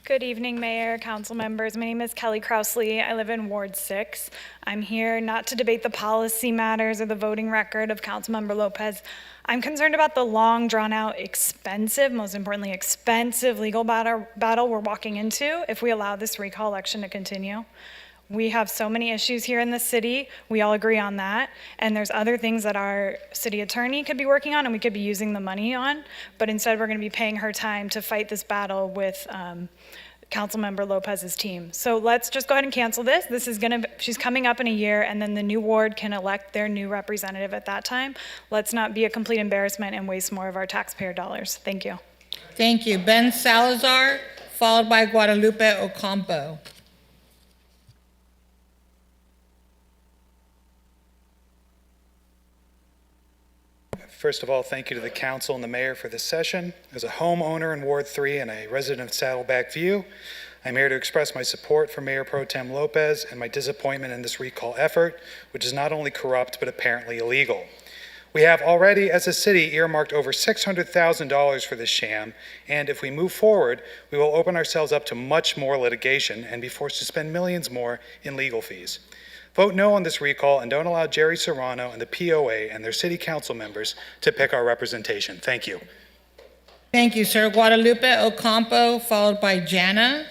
Good evening, Mayor, Council members. My name is Kelly Krausley. I live in Ward 6. I'm here not to debate the policy matters or the voting record of Councilmember Lopez. I'm concerned about the long, drawn-out, expensive, most importantly, expensive legal battle we're walking into if we allow this recall election to continue. We have so many issues here in the city. We all agree on that. And there's other things that our city attorney could be working on and we could be using the money on. But instead, we're going to be paying her time to fight this battle with Councilmember Lopez's team. So let's just go ahead and cancel this. She's coming up in a year, and then the new ward can elect their new representative at that time. Let's not be a complete embarrassment and waste more of our taxpayer dollars. Thank you. Thank you. Ben Salazar, followed by Guadalupe Ocampo. First of all, thank you to the council and the mayor for this session. As a homeowner in Ward 3 and a resident of Saddleback View, I'm here to express my support for Mayor Pro Tem Lopez and my disappointment in this recall effort, which is not only corrupt but apparently illegal. We have already, as a city, earmarked over $600,000 for this sham, and if we move forward, we will open ourselves up to much more litigation and be forced to spend millions more in legal fees. Vote no on this recall and don't allow Jerry Serrano and the POA and their city council members to pick our representation. Thank you. Thank you, sir. Guadalupe Ocampo, followed by Jana,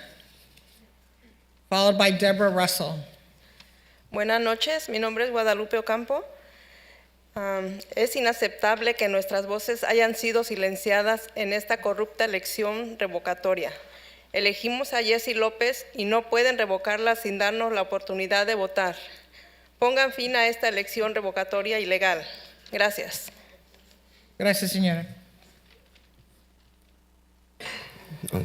followed by Deborah Russell. Buenas noches, mi nombre es Guadalupe Ocampo. Es inaceptable que nuestras voces hayan sido silenciadas en esta corrupta elección revocatoria. Elegimos a Jessie López y no pueden revocarla sin darnos la oportunidad de votar. Pongan fin a esta elección revocatoria ilegal. Gracias. Gracias, señora.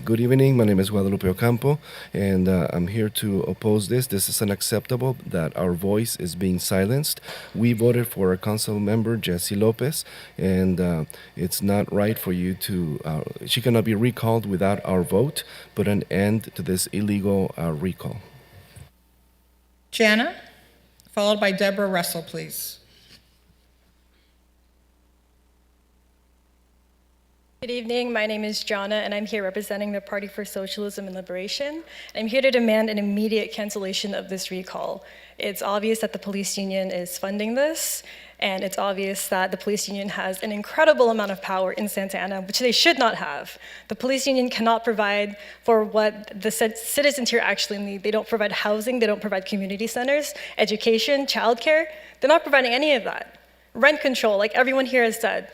Good evening. My name is Guadalupe Ocampo, and I'm here to oppose this. This is unacceptable that our voice is being silenced. We voted for a council member, Jessie Lopez, and it's not right for you to, she cannot be recalled without our vote. Put an end to this illegal recall. Jana, followed by Deborah Russell, please. Good evening, my name is Jana, and I'm here representing the Party for Socialism and Liberation. I'm here to demand an immediate cancellation of this recall. It's obvious that the police union is funding this, and it's obvious that the police union has an incredible amount of power in Santa Ana, which they should not have. The police union cannot provide for what the citizens here actually need. They don't provide housing, they don't provide community centers, education, childcare. They're not providing any of that. Rent control, like everyone here has said.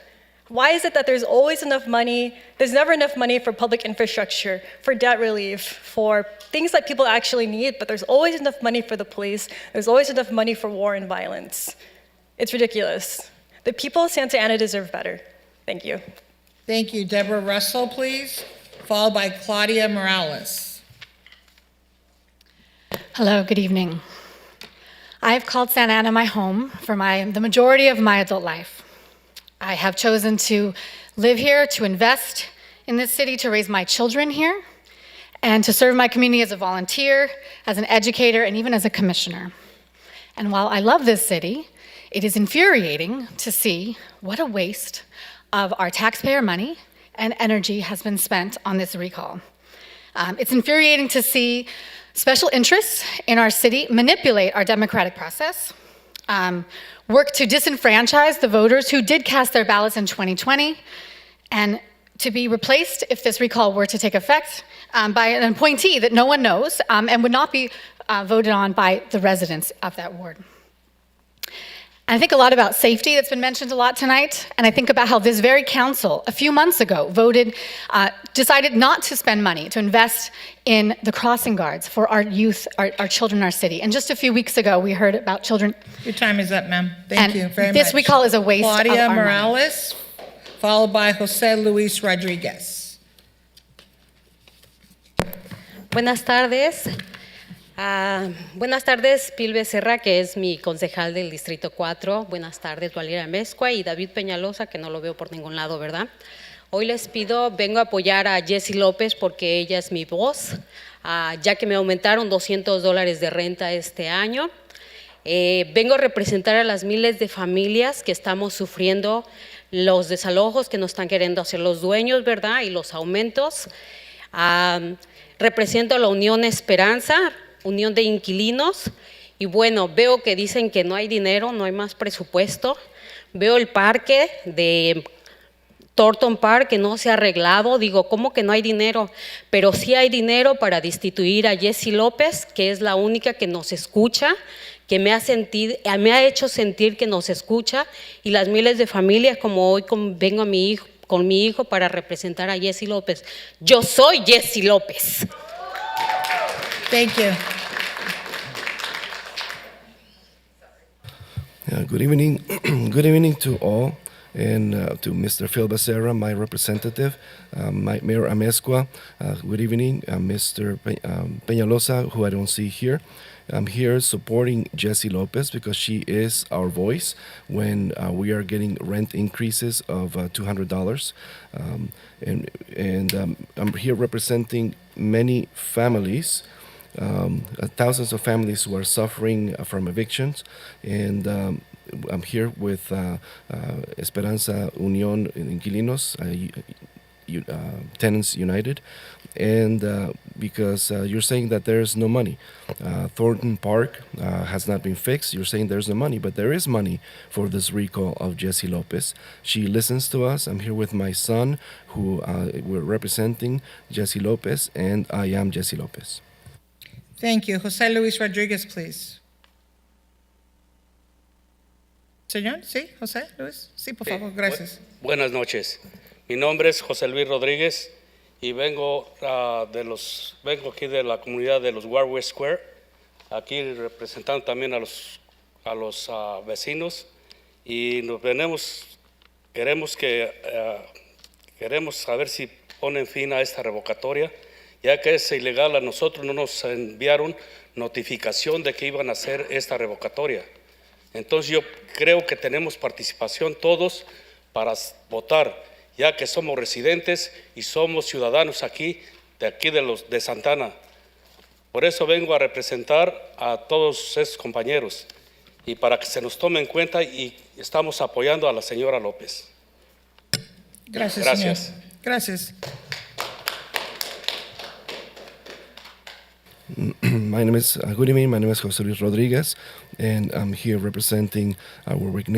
Why is it that there's always enough money, there's never enough money for public infrastructure, for debt relief, for things that people actually need, but there's always enough money for the police, there's always enough money for war and violence. It's ridiculous. The people of Santa Ana deserve better. Thank you. Thank you. Deborah Russell, please, followed by Claudia Morales. Hello, good evening. I've called Santa Ana my home for the majority of my adult life. I have chosen to live here, to invest in this city, to raise my children here, and to serve my community as a volunteer, as an educator, and even as a commissioner. And while I love this city, it is infuriating to see what a waste of our taxpayer money and energy has been spent on this recall. It's infuriating to see special interests in our city manipulate our democratic process, work to disenfranchise the voters who did cast their ballots in 2020, and to be replaced, if this recall were to take effect, by an appointee that no one knows and would not be voted on by the residents of that ward. I think a lot about safety that's been mentioned a lot tonight, and I think about how this very council a few months ago decided not to spend money to invest in the crossing guards for our youth, our children in our city. And just a few weeks ago, we heard about children. Your time is up, ma'am. Thank you very much. This recall is a waste of our Claudia money. Morales, followed by Jose Luis Rodriguez. Buenas tardes. Buenas tardes, Pil Becerra, que es mi concejal del Distrito 4. Buenas tardes, Valeria Mezcua y David Peñalosa, que no lo veo por ningún lado, ¿verdad? Hoy les pido, vengo a apoyar a Jessie López porque ella es mi voz, ya que me aumentaron $200 de renta este año. Vengo a representar a las miles de familias que estamos sufriendo los desalojos que nos están queriendo hacer los dueños, ¿verdad? Y los aumentos. Represento a la Unión Esperanza, Unión de Inquilinos, y bueno, veo que dicen que no hay dinero, no hay más presupuesto. Veo el parque de Thornton Park que no se ha arreglado. Digo, ¿cómo que no hay dinero? Pero sí hay dinero para destituir a Jessie López, que es la única que nos escucha, que me ha hecho sentir que nos escucha, y las miles de familias, como hoy vengo con mi hijo para representar a Jessie López. Yo soy Jessie López. Thank you. Good evening. Good evening to all, and to Mr. Phil Becerra, my representative, Mayor Amezcua. Good evening, Mr. Peñalosa, who I don't see here. I'm here supporting Jessie Lopez because she is our voice when we are getting rent increases of $200. I'm here representing many families, thousands of families who are suffering from evictions, and I'm here with Esperanza Unión Inquilinos, Tenants United, and because you're saying that there's no money. Thornton Park has not been fixed. You're saying there's no money, but there is money for this recall of Jessie Lopez. She listens to us. I'm here with my son, who we're representing Jessie Lopez, and I am Jessie Lopez. Thank you. Jose Luis Rodriguez, please. Señor, sí, José Luis. Sí, por favor, gracias. Buenas noches. Mi nombre es José Luis Rodríguez y vengo aquí de la comunidad de los Warwick Square, aquí representando también a los vecinos, y queremos saber si ponen fin a esta revocatoria, ya que es ilegal. A nosotros no nos enviaron notificación de que iban a hacer esta revocatoria. Entonces yo creo que tenemos participación todos para votar, ya que somos residentes y somos ciudadanos aquí de Santana. Por eso vengo a representar a todos esos compañeros y para que se nos tome en cuenta, y estamos apoyando a la señora López. Gracias. Gracias. Señor. Gracias. Good evening. My name is Jose Luis Rodriguez, and I'm here representing our Warwick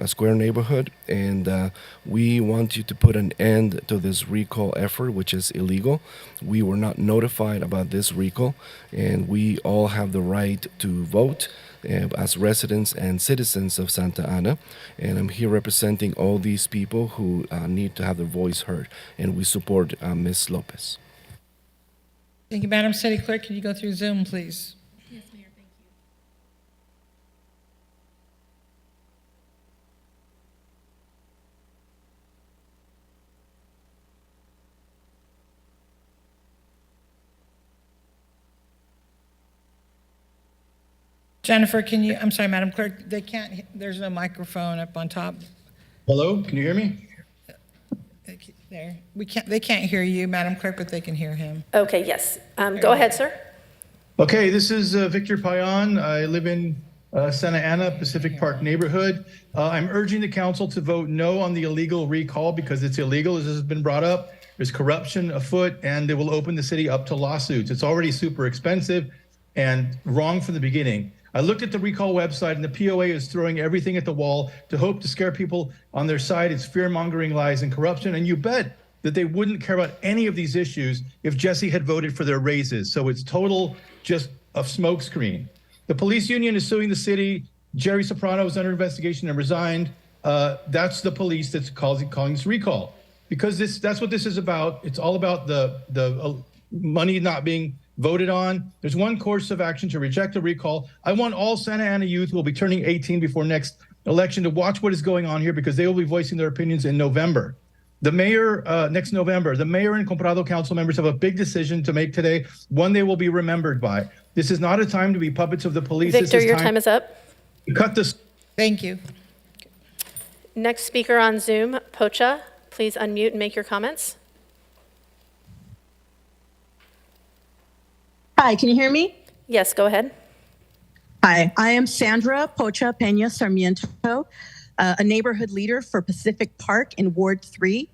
Square neighborhood. And we want you to put an end to this recall effort, which is illegal. We were not notified about this recall, and we all have the right to vote as residents and citizens of Santa Ana. And I'm here representing all these people who need to have their voice heard, and we support Ms. Lopez. Thank you, Madam City Clerk. Can you go through Zoom, please? Yes, Mayor, thank you. Jennifer, can you, I'm sorry, Madam Clerk, they can't, there's no microphone up on top. Hello, can you hear me? There, they can't hear you, Madam Clerk, but they can hear him. Okay, yes. Go ahead, sir. Okay, this is Victor Payan. I live in Santa Ana, Pacific Park neighborhood. I'm urging the council to vote no on the illegal recall because it's illegal, as has been brought up. There's corruption afoot, and it will open the city up to lawsuits. It's already super expensive and wrong from the beginning. I looked at the recall website, and the POA is throwing everything at the wall to hope to scare people on their side. It's fear-mongering, lies, and corruption. And you bet that they wouldn't care about any of these issues if Jesse had voted for their raises. So it's total just a smokescreen. The police union is suing the city. Jerry Soprano is under investigation and resigned. That's the police that's calling this recall. Because that's what this is about. It's all about the money not being voted on. There's one course of action: to reject the recall. I want all Santa Ana youth who will be turning 18 before next election to watch what is going on here, because they will be voicing their opinions in November. The mayor, next November, the mayor and Comprado council members have a big decision to make today, one they will be remembered by. This is not a time to be puppets of the police. Victor, your time is up. Cut this. Thank you. Next speaker on Zoom, Pocha. Please unmute and make your comments. Hi, can you hear me? Yes, go ahead. Hi, I am Sandra Pocha Peña Sarmiento, a neighborhood leader for Pacific Park in Ward 3.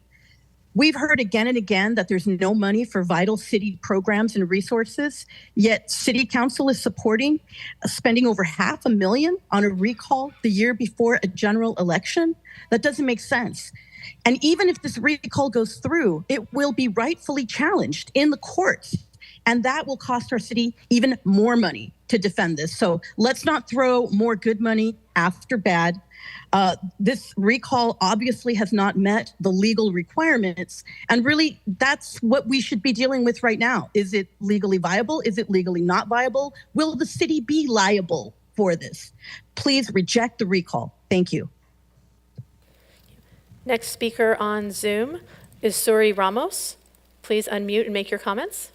We've heard again and again that there's no money for vital city programs and resources, yet City Council is supporting spending over $500,000 on a recall the year before a general election. That doesn't make sense. And even if this recall goes through, it will be rightfully challenged in the courts. And that will cost our city even more money to defend this. So let's not throw more good money after bad. This recall obviously has not met the legal requirements. And really, that's what we should be dealing with right now. Is it legally viable? Is it legally not viable? Will the city be liable for this? Please reject the recall. Thank you. Next speaker on Zoom is Suri Ramos. Please unmute and make your comments.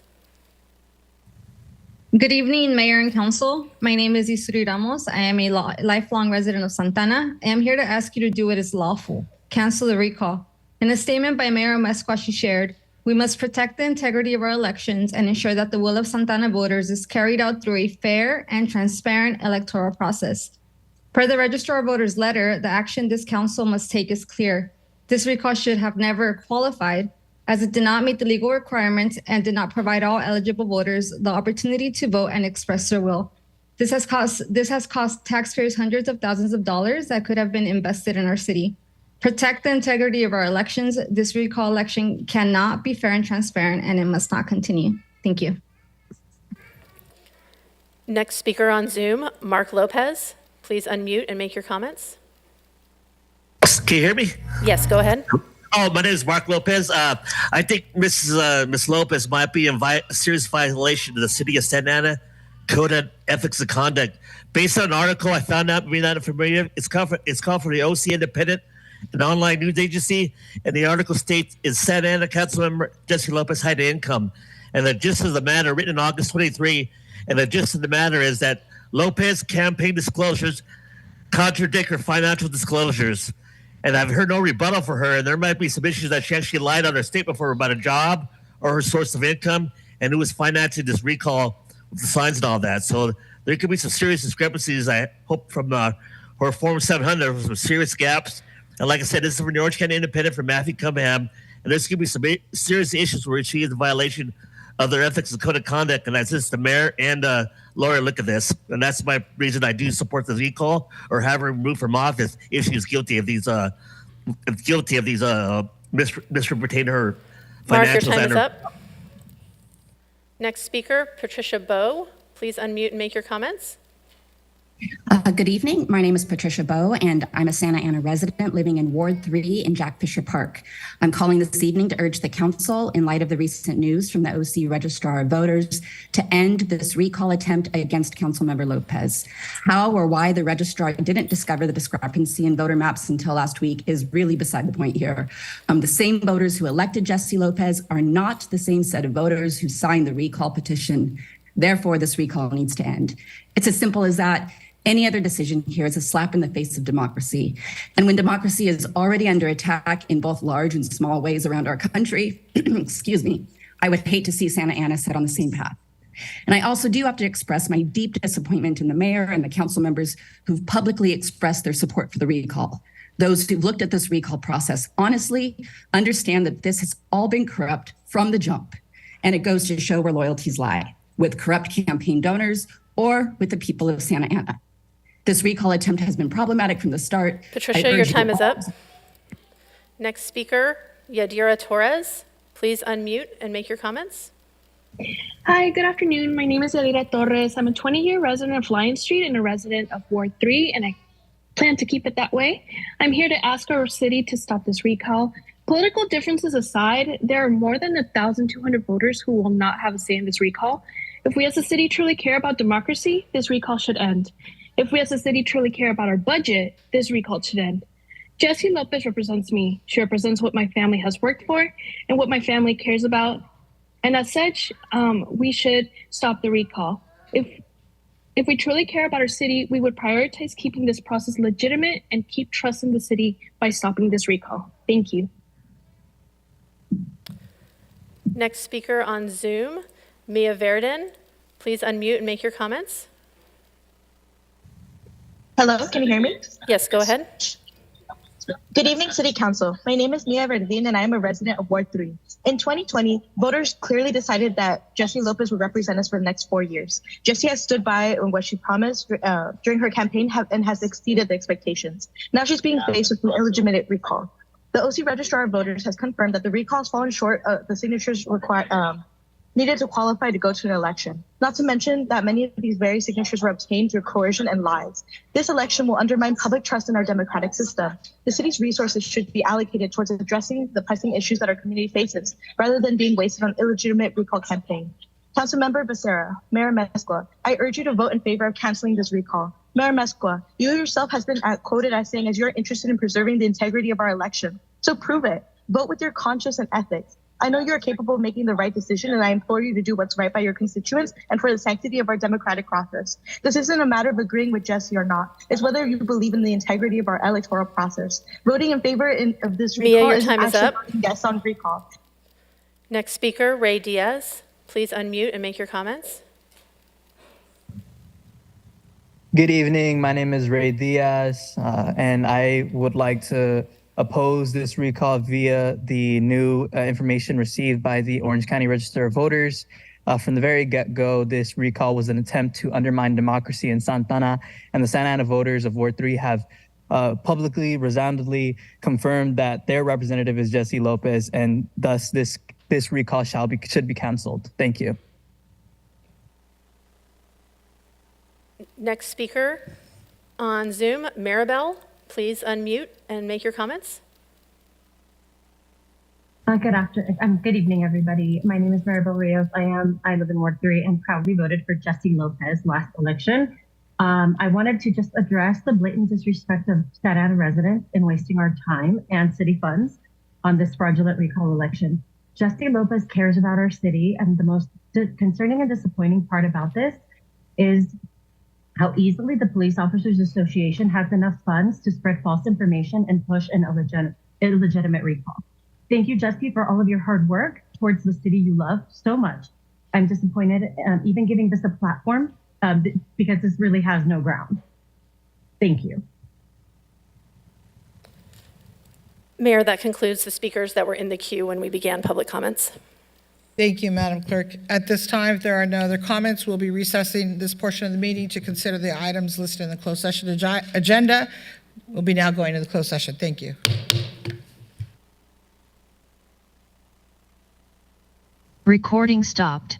Good evening, Mayor and Council. My name is Isuri Ramos. I am a lifelong resident of Santana. I am here to ask you to do what is lawful. Cancel the recall. In a statement by Mayor Amezcua, she shared, "We must protect the integrity of our elections and ensure that the will of Santana voters is carried out through a fair and transparent electoral process." Per the Registrar of Voters letter, the action this council must take is clear. This recall should have never qualified, as it did not meet the legal requirements and did not provide all eligible voters the opportunity to vote and express their will. This has cost taxpayers hundreds of thousands of dollars that could have been invested in our city. Protect the integrity of our elections. This recall election cannot be fair and transparent, and it must not continue. Thank you. Next speaker on Zoom, Mark Lopez. Please unmute and make your comments. Can you hear me? Yes, go ahead. Oh, my name is Mark Lopez. I think Ms. Lopez might be in serious violation of the City of Santa Ana Code of Ethics and Conduct. Based on an article I found out, being not familiar, it's called for the OC Independent, an online news agency, and the article states, "Is Santa Ana Councilmember Jesse Lopez high income?" And the gist of the matter, written in August 23, and the gist of the matter is that Lopez campaign disclosures contradict her financial disclosures. And I've heard no rebuttal for her, and there might be some issues that she actually lied on her statement for her about a job or her source of income, and who was financing this recall with the signs and all that. So there could be some serious discrepancies, I hope, from her Form 700, some serious gaps. And like I said, this is from the Orange County Independent from Matthew Cunningham, and there's going to be some serious issues where she is in violation of their ethics and code of conduct, and I insist the mayor and Laura look at this, and that's my reason I do support the recall or have her removed from office if she's guilty of these misrepresenting her Mark, your financials. time and is her, up. Next speaker, Patricia Bowe. Please unmute and make your comments. Good evening. My name is Patricia Bowe, and I'm a Santa Ana resident living in Ward 3 in Jack Fisher Park. I'm calling this evening to urge the council, in light of the recent news from the OC Registrar of Voters, to end this recall attempt against Councilmember Lopez. How or why the registrar didn't discover the discrepancy in voter maps until last week is really beside the point here. The same voters who elected Jesse Lopez are not the same set of voters who signed the recall petition. Therefore, this recall needs to end. It's as simple as that. Any other decision here is a slap in the face of democracy. And when democracy is already under attack in both large and small ways around our country, excuse me, I would hate to see Santa Ana set on the same path. And I also do have to express my deep disappointment in the mayor and the council members who've publicly expressed their support for the recall. Those who've looked at this recall process honestly understand that this has all been corrupt from the jump. And it goes to show where loyalties lie, with corrupt campaign donors or with the people of Santa Ana. This recall attempt has been problematic from the start. Patricia, your time is up. Next speaker, Yadira Torres. Please unmute and make your comments. Hi, good afternoon. My name is Yadira Torres. I'm a 20-year resident of Lion Street and a resident of Ward 3, and I plan to keep it that way. I'm here to ask our city to stop this recall. Political differences aside, there are more than 1,200 voters who will not have a say in this recall. If we as a city truly care about democracy, this recall should end. If we as a city truly care about our budget, this recall should end. Jessie Lopez represents me. She represents what my family has worked for and what my family cares about. And as such, we should stop the recall. If we truly care about our city, we would prioritize keeping this process legitimate and keep trust in the city by stopping this recall. Thank you. Next speaker on Zoom, Mia Verdin. Please unmute and make your comments. Hello, can you hear me? Yes, go ahead. Good evening, City Council. My name is Mia Verdin, and I am a resident of Ward 3. In 2020, voters clearly decided that Jessie Lopez would represent us for the next 4 years. Jessie has stood by on what she promised during her campaign and has exceeded the expectations. Now she's being faced with an illegitimate recall. The OC Registrar of Voters has confirmed that the recall has fallen short of the signatures needed to qualify to go to an election. Not to mention that many of these very signatures were obtained through coercion and lies. This election will undermine public trust in our democratic system. The city's resources should be allocated towards addressing the pressing issues that our community faces, rather than being wasted on illegitimate recall campaign. Councilmember Becerra, Mayor Mezcua, I urge you to vote in favor of canceling this recall. Mayor Mezcua, you yourself has been quoted as saying as you're interested in preserving the integrity of our election. So prove it. Vote with your conscience and ethics. I know you're capable of making the right decision, and I implore you to do what's right by your constituents and for the sanctity of our democratic process. This isn't a matter of agreeing with Jessie or not. It's whether you believe in the integrity of our electoral process. Voting in favor of this recall Mia, your time is up. voting yes on recall. Next speaker, Ray Diaz. Please unmute and make your comments. Good evening. My name is Ray Diaz, and I would like to oppose this recall via the new information received by the Orange County Register of Voters. From the very get-go, this recall was an attempt to undermine democracy in Santa Ana, and the Santa Ana voters of Ward 3 have publicly, resoundingly confirmed that their representative is Jessie Lopez, and thus this recall should be canceled. Thank you. Next speaker on Zoom, Maribel. Please unmute and make your comments. Good evening, everybody. My name is Maribel Rios. I live in Ward 3 and proudly voted for Jessie Lopez last election. I wanted to just address the blatant disrespect of Santa Ana residents in wasting our time and city funds on this fraudulent recall election. Jessie Lopez cares about our city, and the most concerning and disappointing part about this is how easily the Police Officers Association has enough funds to spread false information and push an illegitimate recall. Thank you, Jessie, for all of your hard work towards the city you love so much. I'm disappointed even giving this a platform because this really has no ground. Thank you. Mayor, that concludes the speakers that were in the queue when we began public comments. Thank you, Madam Clerk. At this time, if there are no other comments, we'll be recessing this portion of the meeting to consider the items listed in the closed session agenda. We'll be now going to the closed session. Thank you. Recording stopped.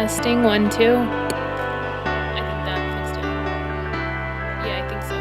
Testing 1, 2. I think that fixed it. Yeah, I think so.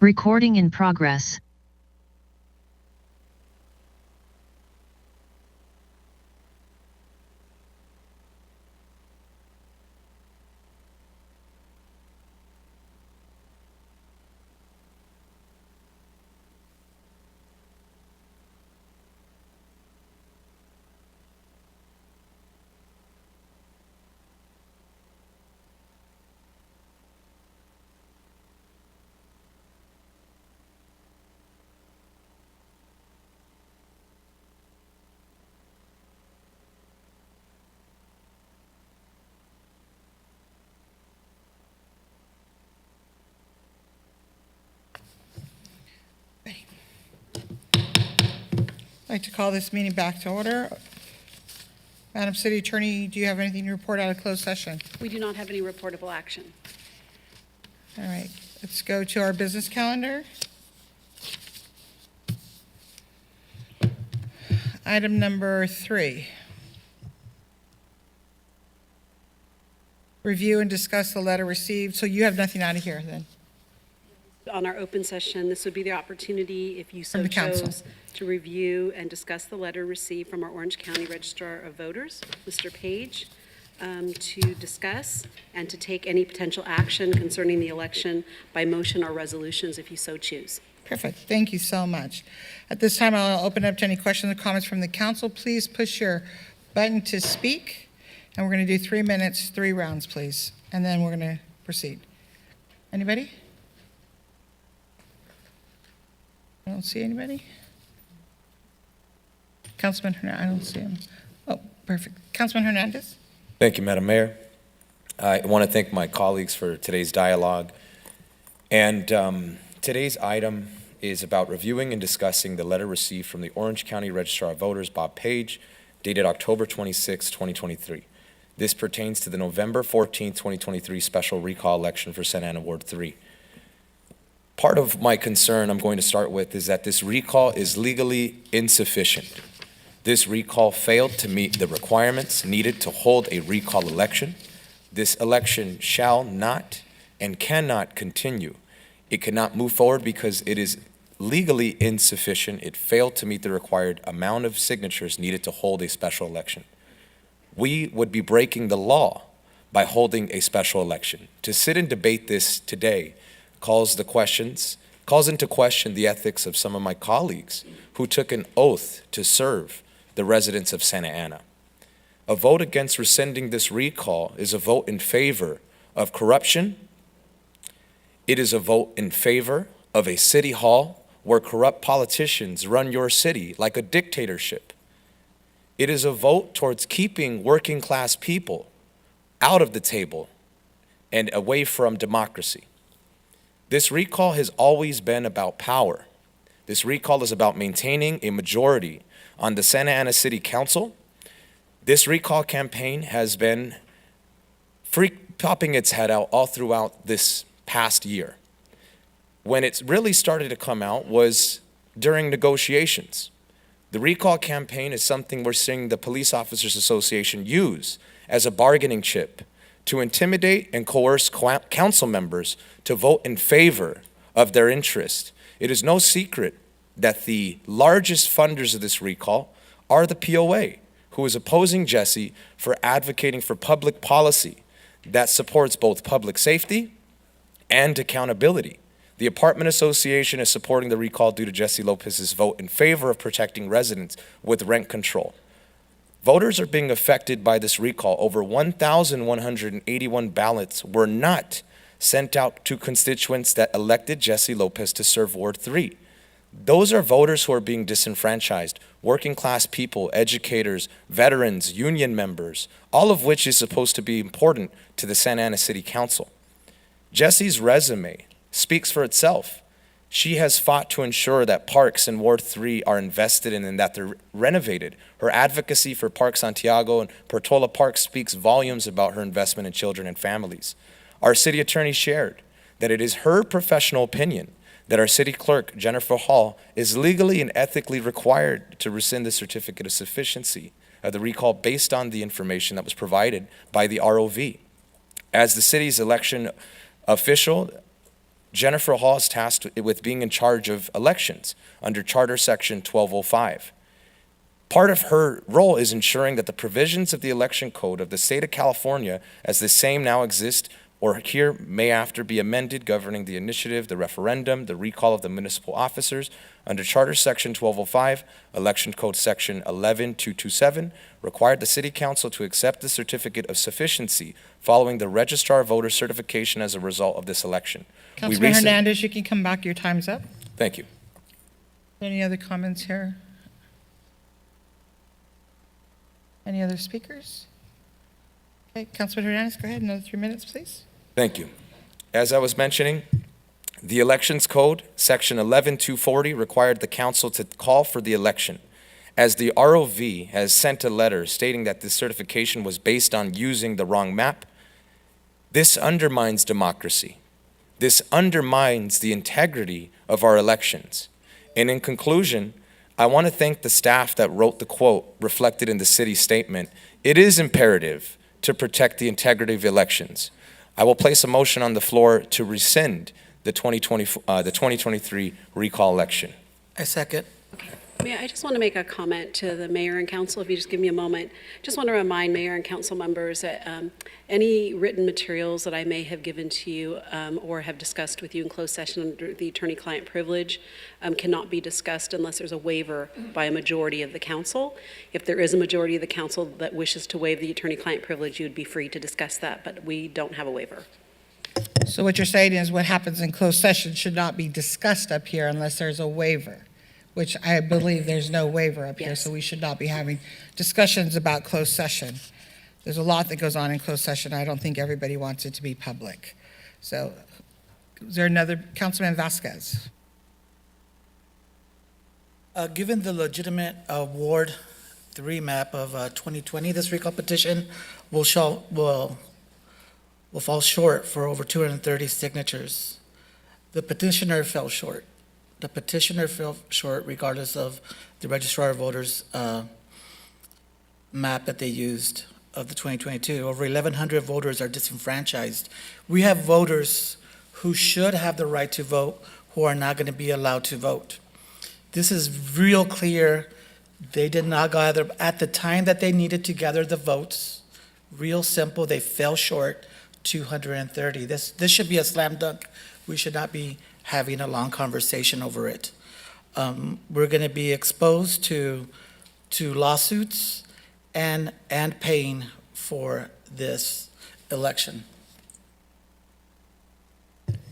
Recording in progress. I'd like to call this meeting back to order. Madam City Attorney, do you have anything to report out of closed session? We do not have any reportable action. All right, let's go to our business calendar. Item number 3. Review and discuss the letter received. So you have nothing out of here then? On our open session, this would be the opportunity, if you so From the council. chose, to review and discuss the letter received from our Orange County Registrar of Voters, Mr. Page, to discuss and to take any potential action concerning the election by motion or resolutions, if you so choose. Perfect. Thank you so much. At this time, I'll open up to any questions or comments from the council. Please push your button to speak, and we're going to do 3 minutes, 3 rounds, please, and then we're going to proceed. Anybody? I don't see anybody. Councilman Hernandez, I don't see him. Oh, perfect. Councilman Hernandez? Thank you, Madam Mayor. I want to thank my colleagues for today's dialogue. And today's item is about reviewing and discussing the letter received from the Orange County Registrar of Voters, Bob Page, dated October 26, 2023. This pertains to the November 14, 2023 special recall election for Santa Ana Ward 3. Part of my concern I'm going to start with is that this recall is legally insufficient. This recall failed to meet the requirements needed to hold a recall election. This election shall not and cannot continue. It cannot move forward because it is legally insufficient. It failed to meet the required amount of signatures needed to hold a special election. We would be breaking the law by holding a special election. To sit and debate this today calls into question the ethics of some of my colleagues who took an oath to serve the residents of Santa Ana. A vote against rescinding this recall is a vote in favor of corruption. It is a vote in favor of a city hall where corrupt politicians run your city like a dictatorship. It is a vote towards keeping working class people out of the table and away from democracy. This recall has always been about power. This recall is about maintaining a majority on the Santa Ana City Council. This recall campaign has been popping its head out all throughout this past year. When it really started to come out was during negotiations. The recall campaign is something we're seeing the Police Officers Association use as a bargaining chip to intimidate and coerce council members to vote in favor of their interest. It is no secret that the largest funders of this recall are the POA, who is opposing Jesse for advocating for public policy that supports both public safety and accountability. The Apartment Association is supporting the recall due to Jesse Lopez's vote in favor of protecting residents with rent control. Voters are being affected by this recall. Over 1,181 ballots were not sent out to constituents that elected Jesse Lopez to serve Ward 3. Those are voters who are being disenfranchised, working class people, educators, veterans, union members, all of which is supposed to be important to the Santa Ana City Council. Jesse's resume speaks for itself. She has fought to ensure that parks in Ward 3 are invested in and that they're renovated. Her advocacy for Park Santiago and Portola Park speaks volumes about her investment in children and families. Our city attorney shared that it is her professional opinion that our city clerk, Jennifer Hall, is legally and ethically required to rescind the certificate of sufficiency of the recall based on the information that was provided by the ROV. As the city's election official, Jennifer Hall is tasked with being in charge of elections under Charter Section 1205. Part of her role is ensuring that the provisions of the election code of the state of California, as the same now exist or here may after be amended, governing the initiative, the referendum, the recall of the municipal officers under Charter Section 1205, Election Code Section 11227, required the City Council to accept the certificate of sufficiency following the registrar voter certification as a result of this election. Councilman Hernandez, you can come back. Your time's up. Thank you. Any other comments here? Any other speakers? Okay, Councilman Hernandez, go ahead. Another 3 minutes, please. Thank you. As I was mentioning, the Elections Code, Section 11240, required the council to call for the election. As the ROV has sent a letter stating that this certification was based on using the wrong map, this undermines democracy. This undermines the integrity of our elections. And in conclusion, I want to thank the staff that wrote the quote reflected in the city statement. It is imperative to protect the integrity of elections. I will place a motion on the floor to rescind the 2023 recall election. I second. I just want to make a comment to the mayor and council, if you just give me a moment. Just want to remind mayor and council members that any written materials that I may have given to you or have discussed with you in closed session under the attorney-client privilege cannot be discussed unless there's a waiver by a majority of the council. If there is a majority of the council that wishes to waive the attorney-client privilege, you would be free to discuss that, but we don't have a waiver. So what you're saying is what happens in closed session should not be discussed up here unless there's a waiver, which I believe there's no waiver up here, so we should not be having discussions about closed session. There's a lot that goes on in closed session. I don't think everybody wants it to be public. So is there another, Councilman Vasquez? Given the legitimate Ward 3 map of 2020, this recall petition will fall short for over 230 signatures. The petitioner fell short. The petitioner fell short regardless of the registrar of voters map that they used of the 2022. Over 1,100 voters are disenfranchised. We have voters who should have the right to vote who are not going to be allowed to vote. This is real clear. They did not gather at the time that they needed to gather the votes. Real simple, they fell short, 230. This should be a slam dunk. We should not be having a long conversation over it. We're going to be exposed to lawsuits and paying for this election.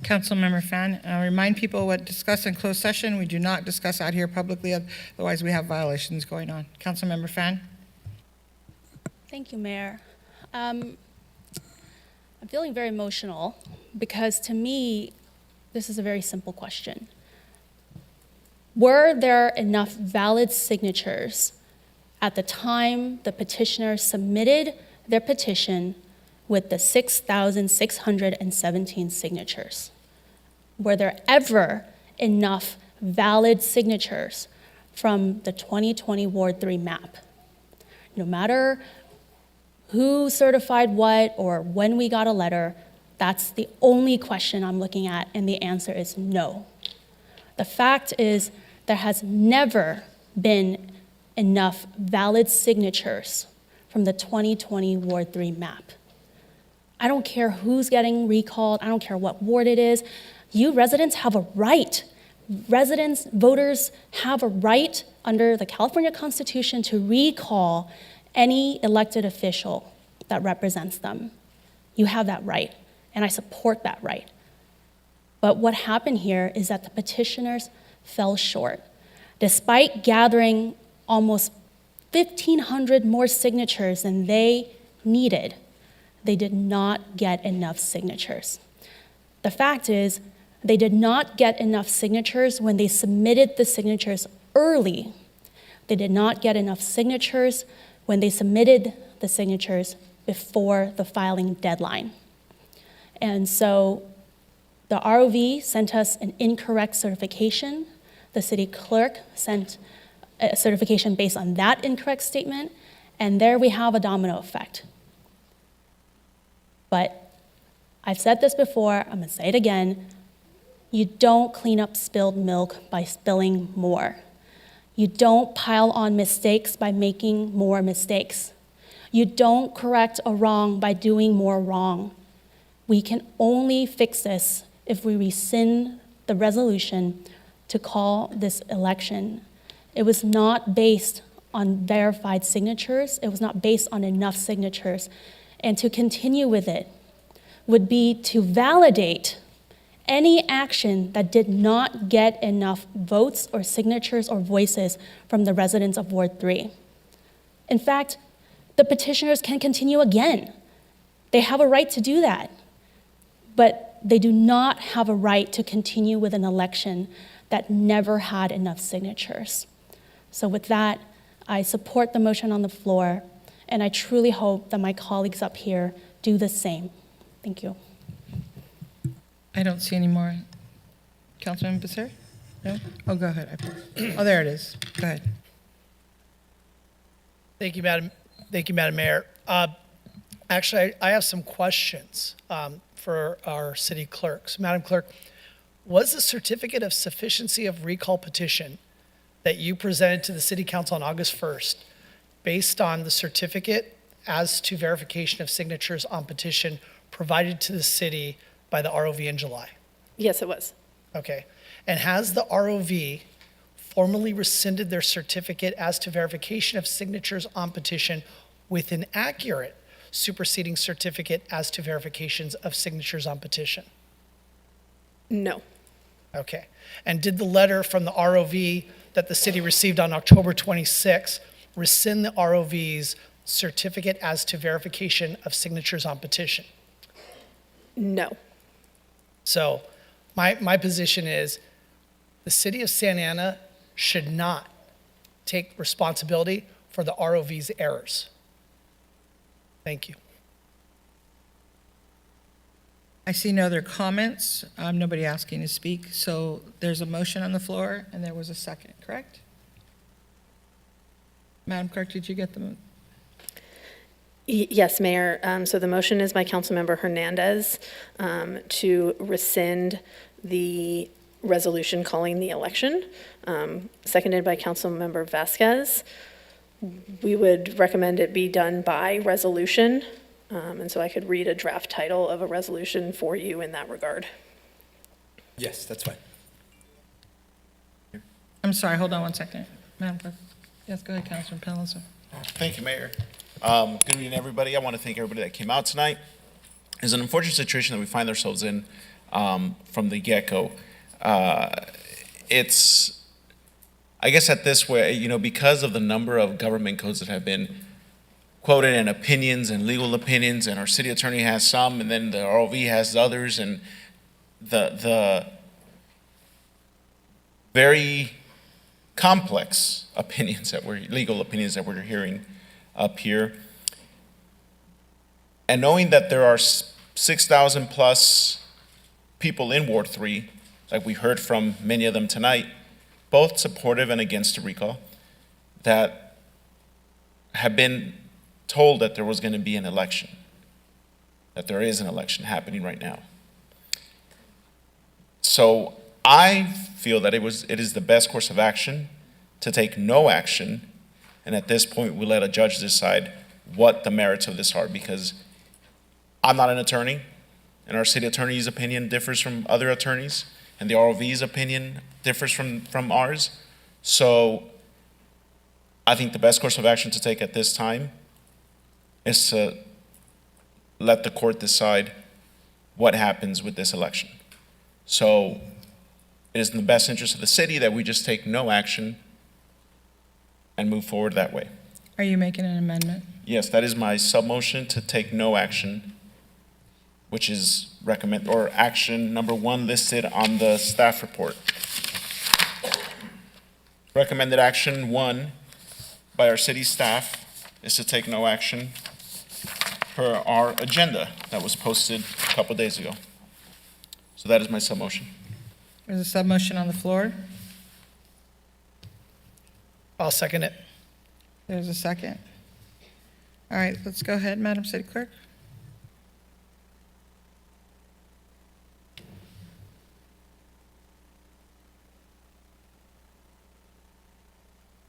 Councilmember Fan, remind people what discussed in closed session. We do not discuss out here publicly, otherwise we have violations going on. Councilmember Fan. Thank you, Mayor. I'm feeling very emotional because to me, this is a very simple question. Were there enough valid signatures at the time the petitioner submitted their petition with the 6,617 signatures? Were there ever enough valid signatures from the 2020 Ward 3 map? No matter who certified what or when we got a letter, that's the only question I'm looking at, and the answer is no. The fact is there has never been enough valid signatures from the 2020 Ward 3 map. I don't care who's getting recalled. I don't care what ward it is. You residents have a right. Voters have a right under the California Constitution to recall any elected official that represents them. You have that right, and I support that right. But what happened here is that the petitioners fell short. Despite gathering almost 1,500 more signatures than they needed, they did not get enough signatures. The fact is, they did not get enough signatures when they submitted the signatures early. They did not get enough signatures when they submitted the signatures before the filing deadline. And so the ROV sent us an incorrect certification. The city clerk sent a certification based on that incorrect statement, and there we have a domino effect. But I've said this before, I'm gonna say it again, You don't clean up spilled milk by spilling more. You don't pile on mistakes by making more mistakes. You don't correct a wrong by doing more wrong. We can only fix this if we rescind the resolution to call this election. It was not based on verified signatures. It was not based on enough signatures. And to continue with it would be to validate any action that did not get enough votes or signatures or voices from the residents of Ward 3. In fact, the petitioners can continue again. They have a right to do that, but they do not have a right to continue with an election that never had enough signatures. So with that, I support the motion on the floor, and I truly hope that my colleagues up here do the same. Thank you. I don't see any more. Councilman Becerra? No? Oh, go ahead. Oh, there it is. Go ahead. Thank you, Madam Mayor. Actually, I have some questions for our city clerks. Madam Clerk, was the certificate of sufficiency of recall petition that you presented to the City Council on August 1st based on the certificate as to verification of signatures on petition provided to the city by the ROV in July? Yes, it was. Okay. And has the ROV formally rescinded their certificate as to verification of signatures on petition with an accurate superseding certificate as to verifications of signatures on petition? No. Okay. And did the letter from the ROV that the city received on October 26 rescind the ROV's certificate as to verification of signatures on petition? No. So my position is the city of Santa Ana should not take responsibility for the ROV's errors. Thank you. I see no other comments. Nobody asking to speak. So there's a motion on the floor, and there was a second, correct? Madam Clerk, did you get the motion? Yes, Mayor. So the motion is by Councilmember Hernandez to rescind the resolution calling the election, seconded by Councilmember Vasquez. We would recommend it be done by resolution, and so I could read a draft title of a resolution for you in that regard. Yes, that's fine. I'm sorry, hold on one second. Madam Clerk. Yes, go ahead, Councilman Penelson. Thank you, Mayor. Good evening, everybody. I want to thank everybody that came out tonight. It's an unfortunate situation that we find ourselves in from the get-go. It's, I guess at this way, because of the number of government codes that have been quoted and opinions and legal opinions, and our city attorney has some, and then the ROV has others, and the very complex opinions legal opinions that we're hearing up here. And knowing that there are 6,000 plus people in Ward 3, like we heard from many of them tonight, both supportive and against the recall, that have been told that there was going to be an election, that there is an election happening right now. So I feel that it is the best course of action to take no action, and at this point we let a judge decide what the merits of this are, because I'm not an attorney, and our city attorney's opinion differs from other attorneys, and the ROV's opinion differs from ours. So I think the best course of action to take at this time is to let the court decide what happens with this election. So it is in the best interest of the city that we just take no action and move forward that way. Are you making an amendment? Yes, that is my sub-motion, to take no action, which is action number 1 listed on the staff report. Recommended action 1 by our city staff is to take no action per our agenda that was posted a couple days ago. So that is my sub-motion. There's a sub-motion on the floor. I'll second it. There's a second. All right, let's go ahead, Madam City Clerk.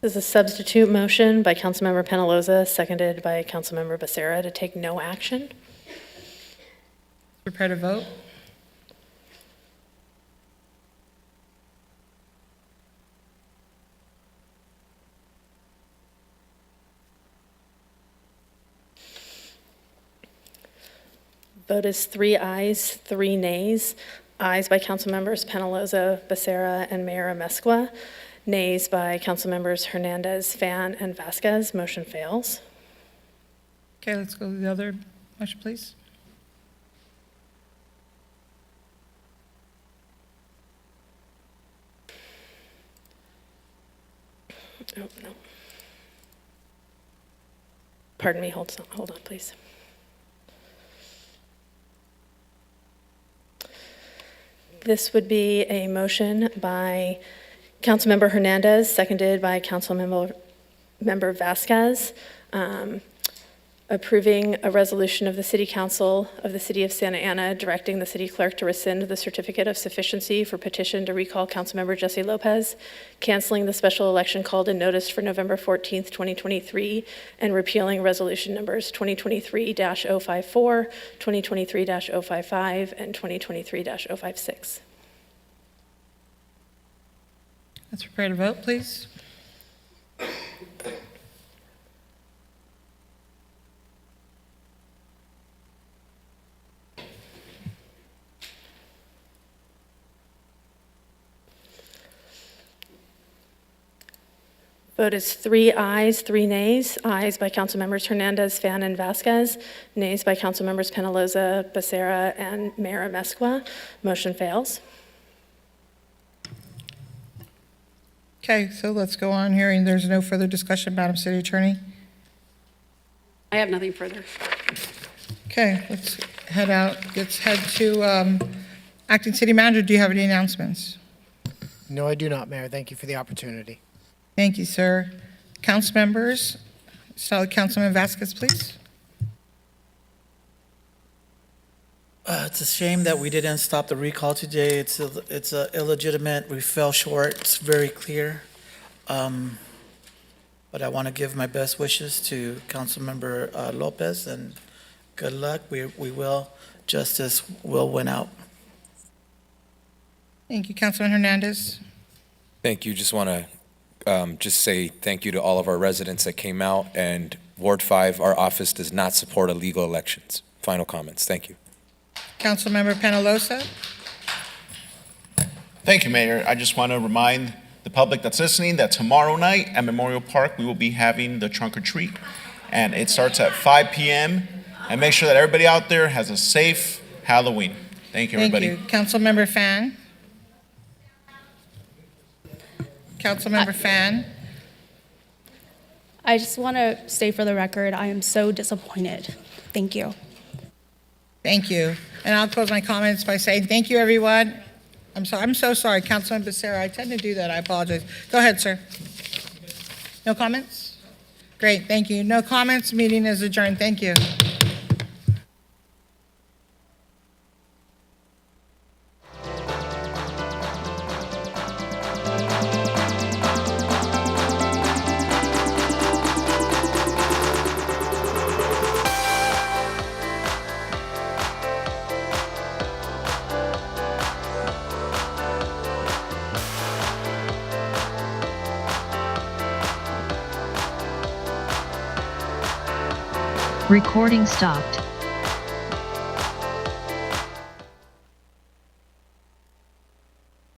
This is a substitute motion by Councilmember Penaloza, seconded by Councilmember Becerra to take no action. Prepare to vote. Vote is 3 ayes, 3 nays. Ayes by Councilmembers Penaloza, Becerra, and Mayor Amezcua. Nays by Councilmembers Hernandez, Fan, and Vasquez. Motion fails. Okay, let's go to the other motion, please. Oh, no. Pardon me, hold on, please. This would be a motion by Councilmember Hernandez, seconded by Councilmember Vasquez, approving a resolution of the City Council of the City of Santa Ana directing the City Clerk to rescind the certificate of sufficiency for petition to recall Councilmember Jesse Lopez, canceling the special election called and noticed for November 14th, 2023, and repealing resolution numbers 2023-054, 2023-055, and 2023-056. Let's prepare to vote, please. Vote is 3 ayes, 3 nays. Ayes by Councilmembers Hernandez, Fan, and Vasquez. Nays by Councilmembers Penaloza, Becerra, and Mayor Amezcua. Motion fails. Okay, so let's go on. Hearing there's no further discussion, Madam City Attorney. I have nothing further. Okay, let's head out. Let's head to Acting City Manager. Do you have any announcements? No, I do not, Mayor. Thank you for the opportunity. Thank you, sir. Council members, Councilman Vasquez, please. It's a shame that we didn't stop the recall today. It's illegitimate. We fell short. It's very clear. But I want to give my best wishes to Councilmember Lopez, and good luck. We will. Justice will win out. Thank you, Councilman Hernandez. Thank you. Just want to just say thank you to all of our residents that came out, and Ward 5, our office does not support illegal elections. Final comments. Thank you. Councilmember Penaloza. Thank you, Mayor. I just want to remind the public that's listening that tomorrow night at Memorial Park, we will be having the trunk or treat, and it starts at 5 p.m. And make sure that everybody out there has a safe Halloween. Thank you, everybody. Thank you. Councilmember Fan. Councilmember Fan. I just want to say for the record, I am so disappointed. Thank you. Thank you. And I'll close my comments by saying thank you, everyone. I'm so sorry, Councilman Becerra. I tend to do that. I apologize. Go ahead, sir. No comments? Great, thank you. No comments. Meeting is adjourned. Thank you. Recording stopped.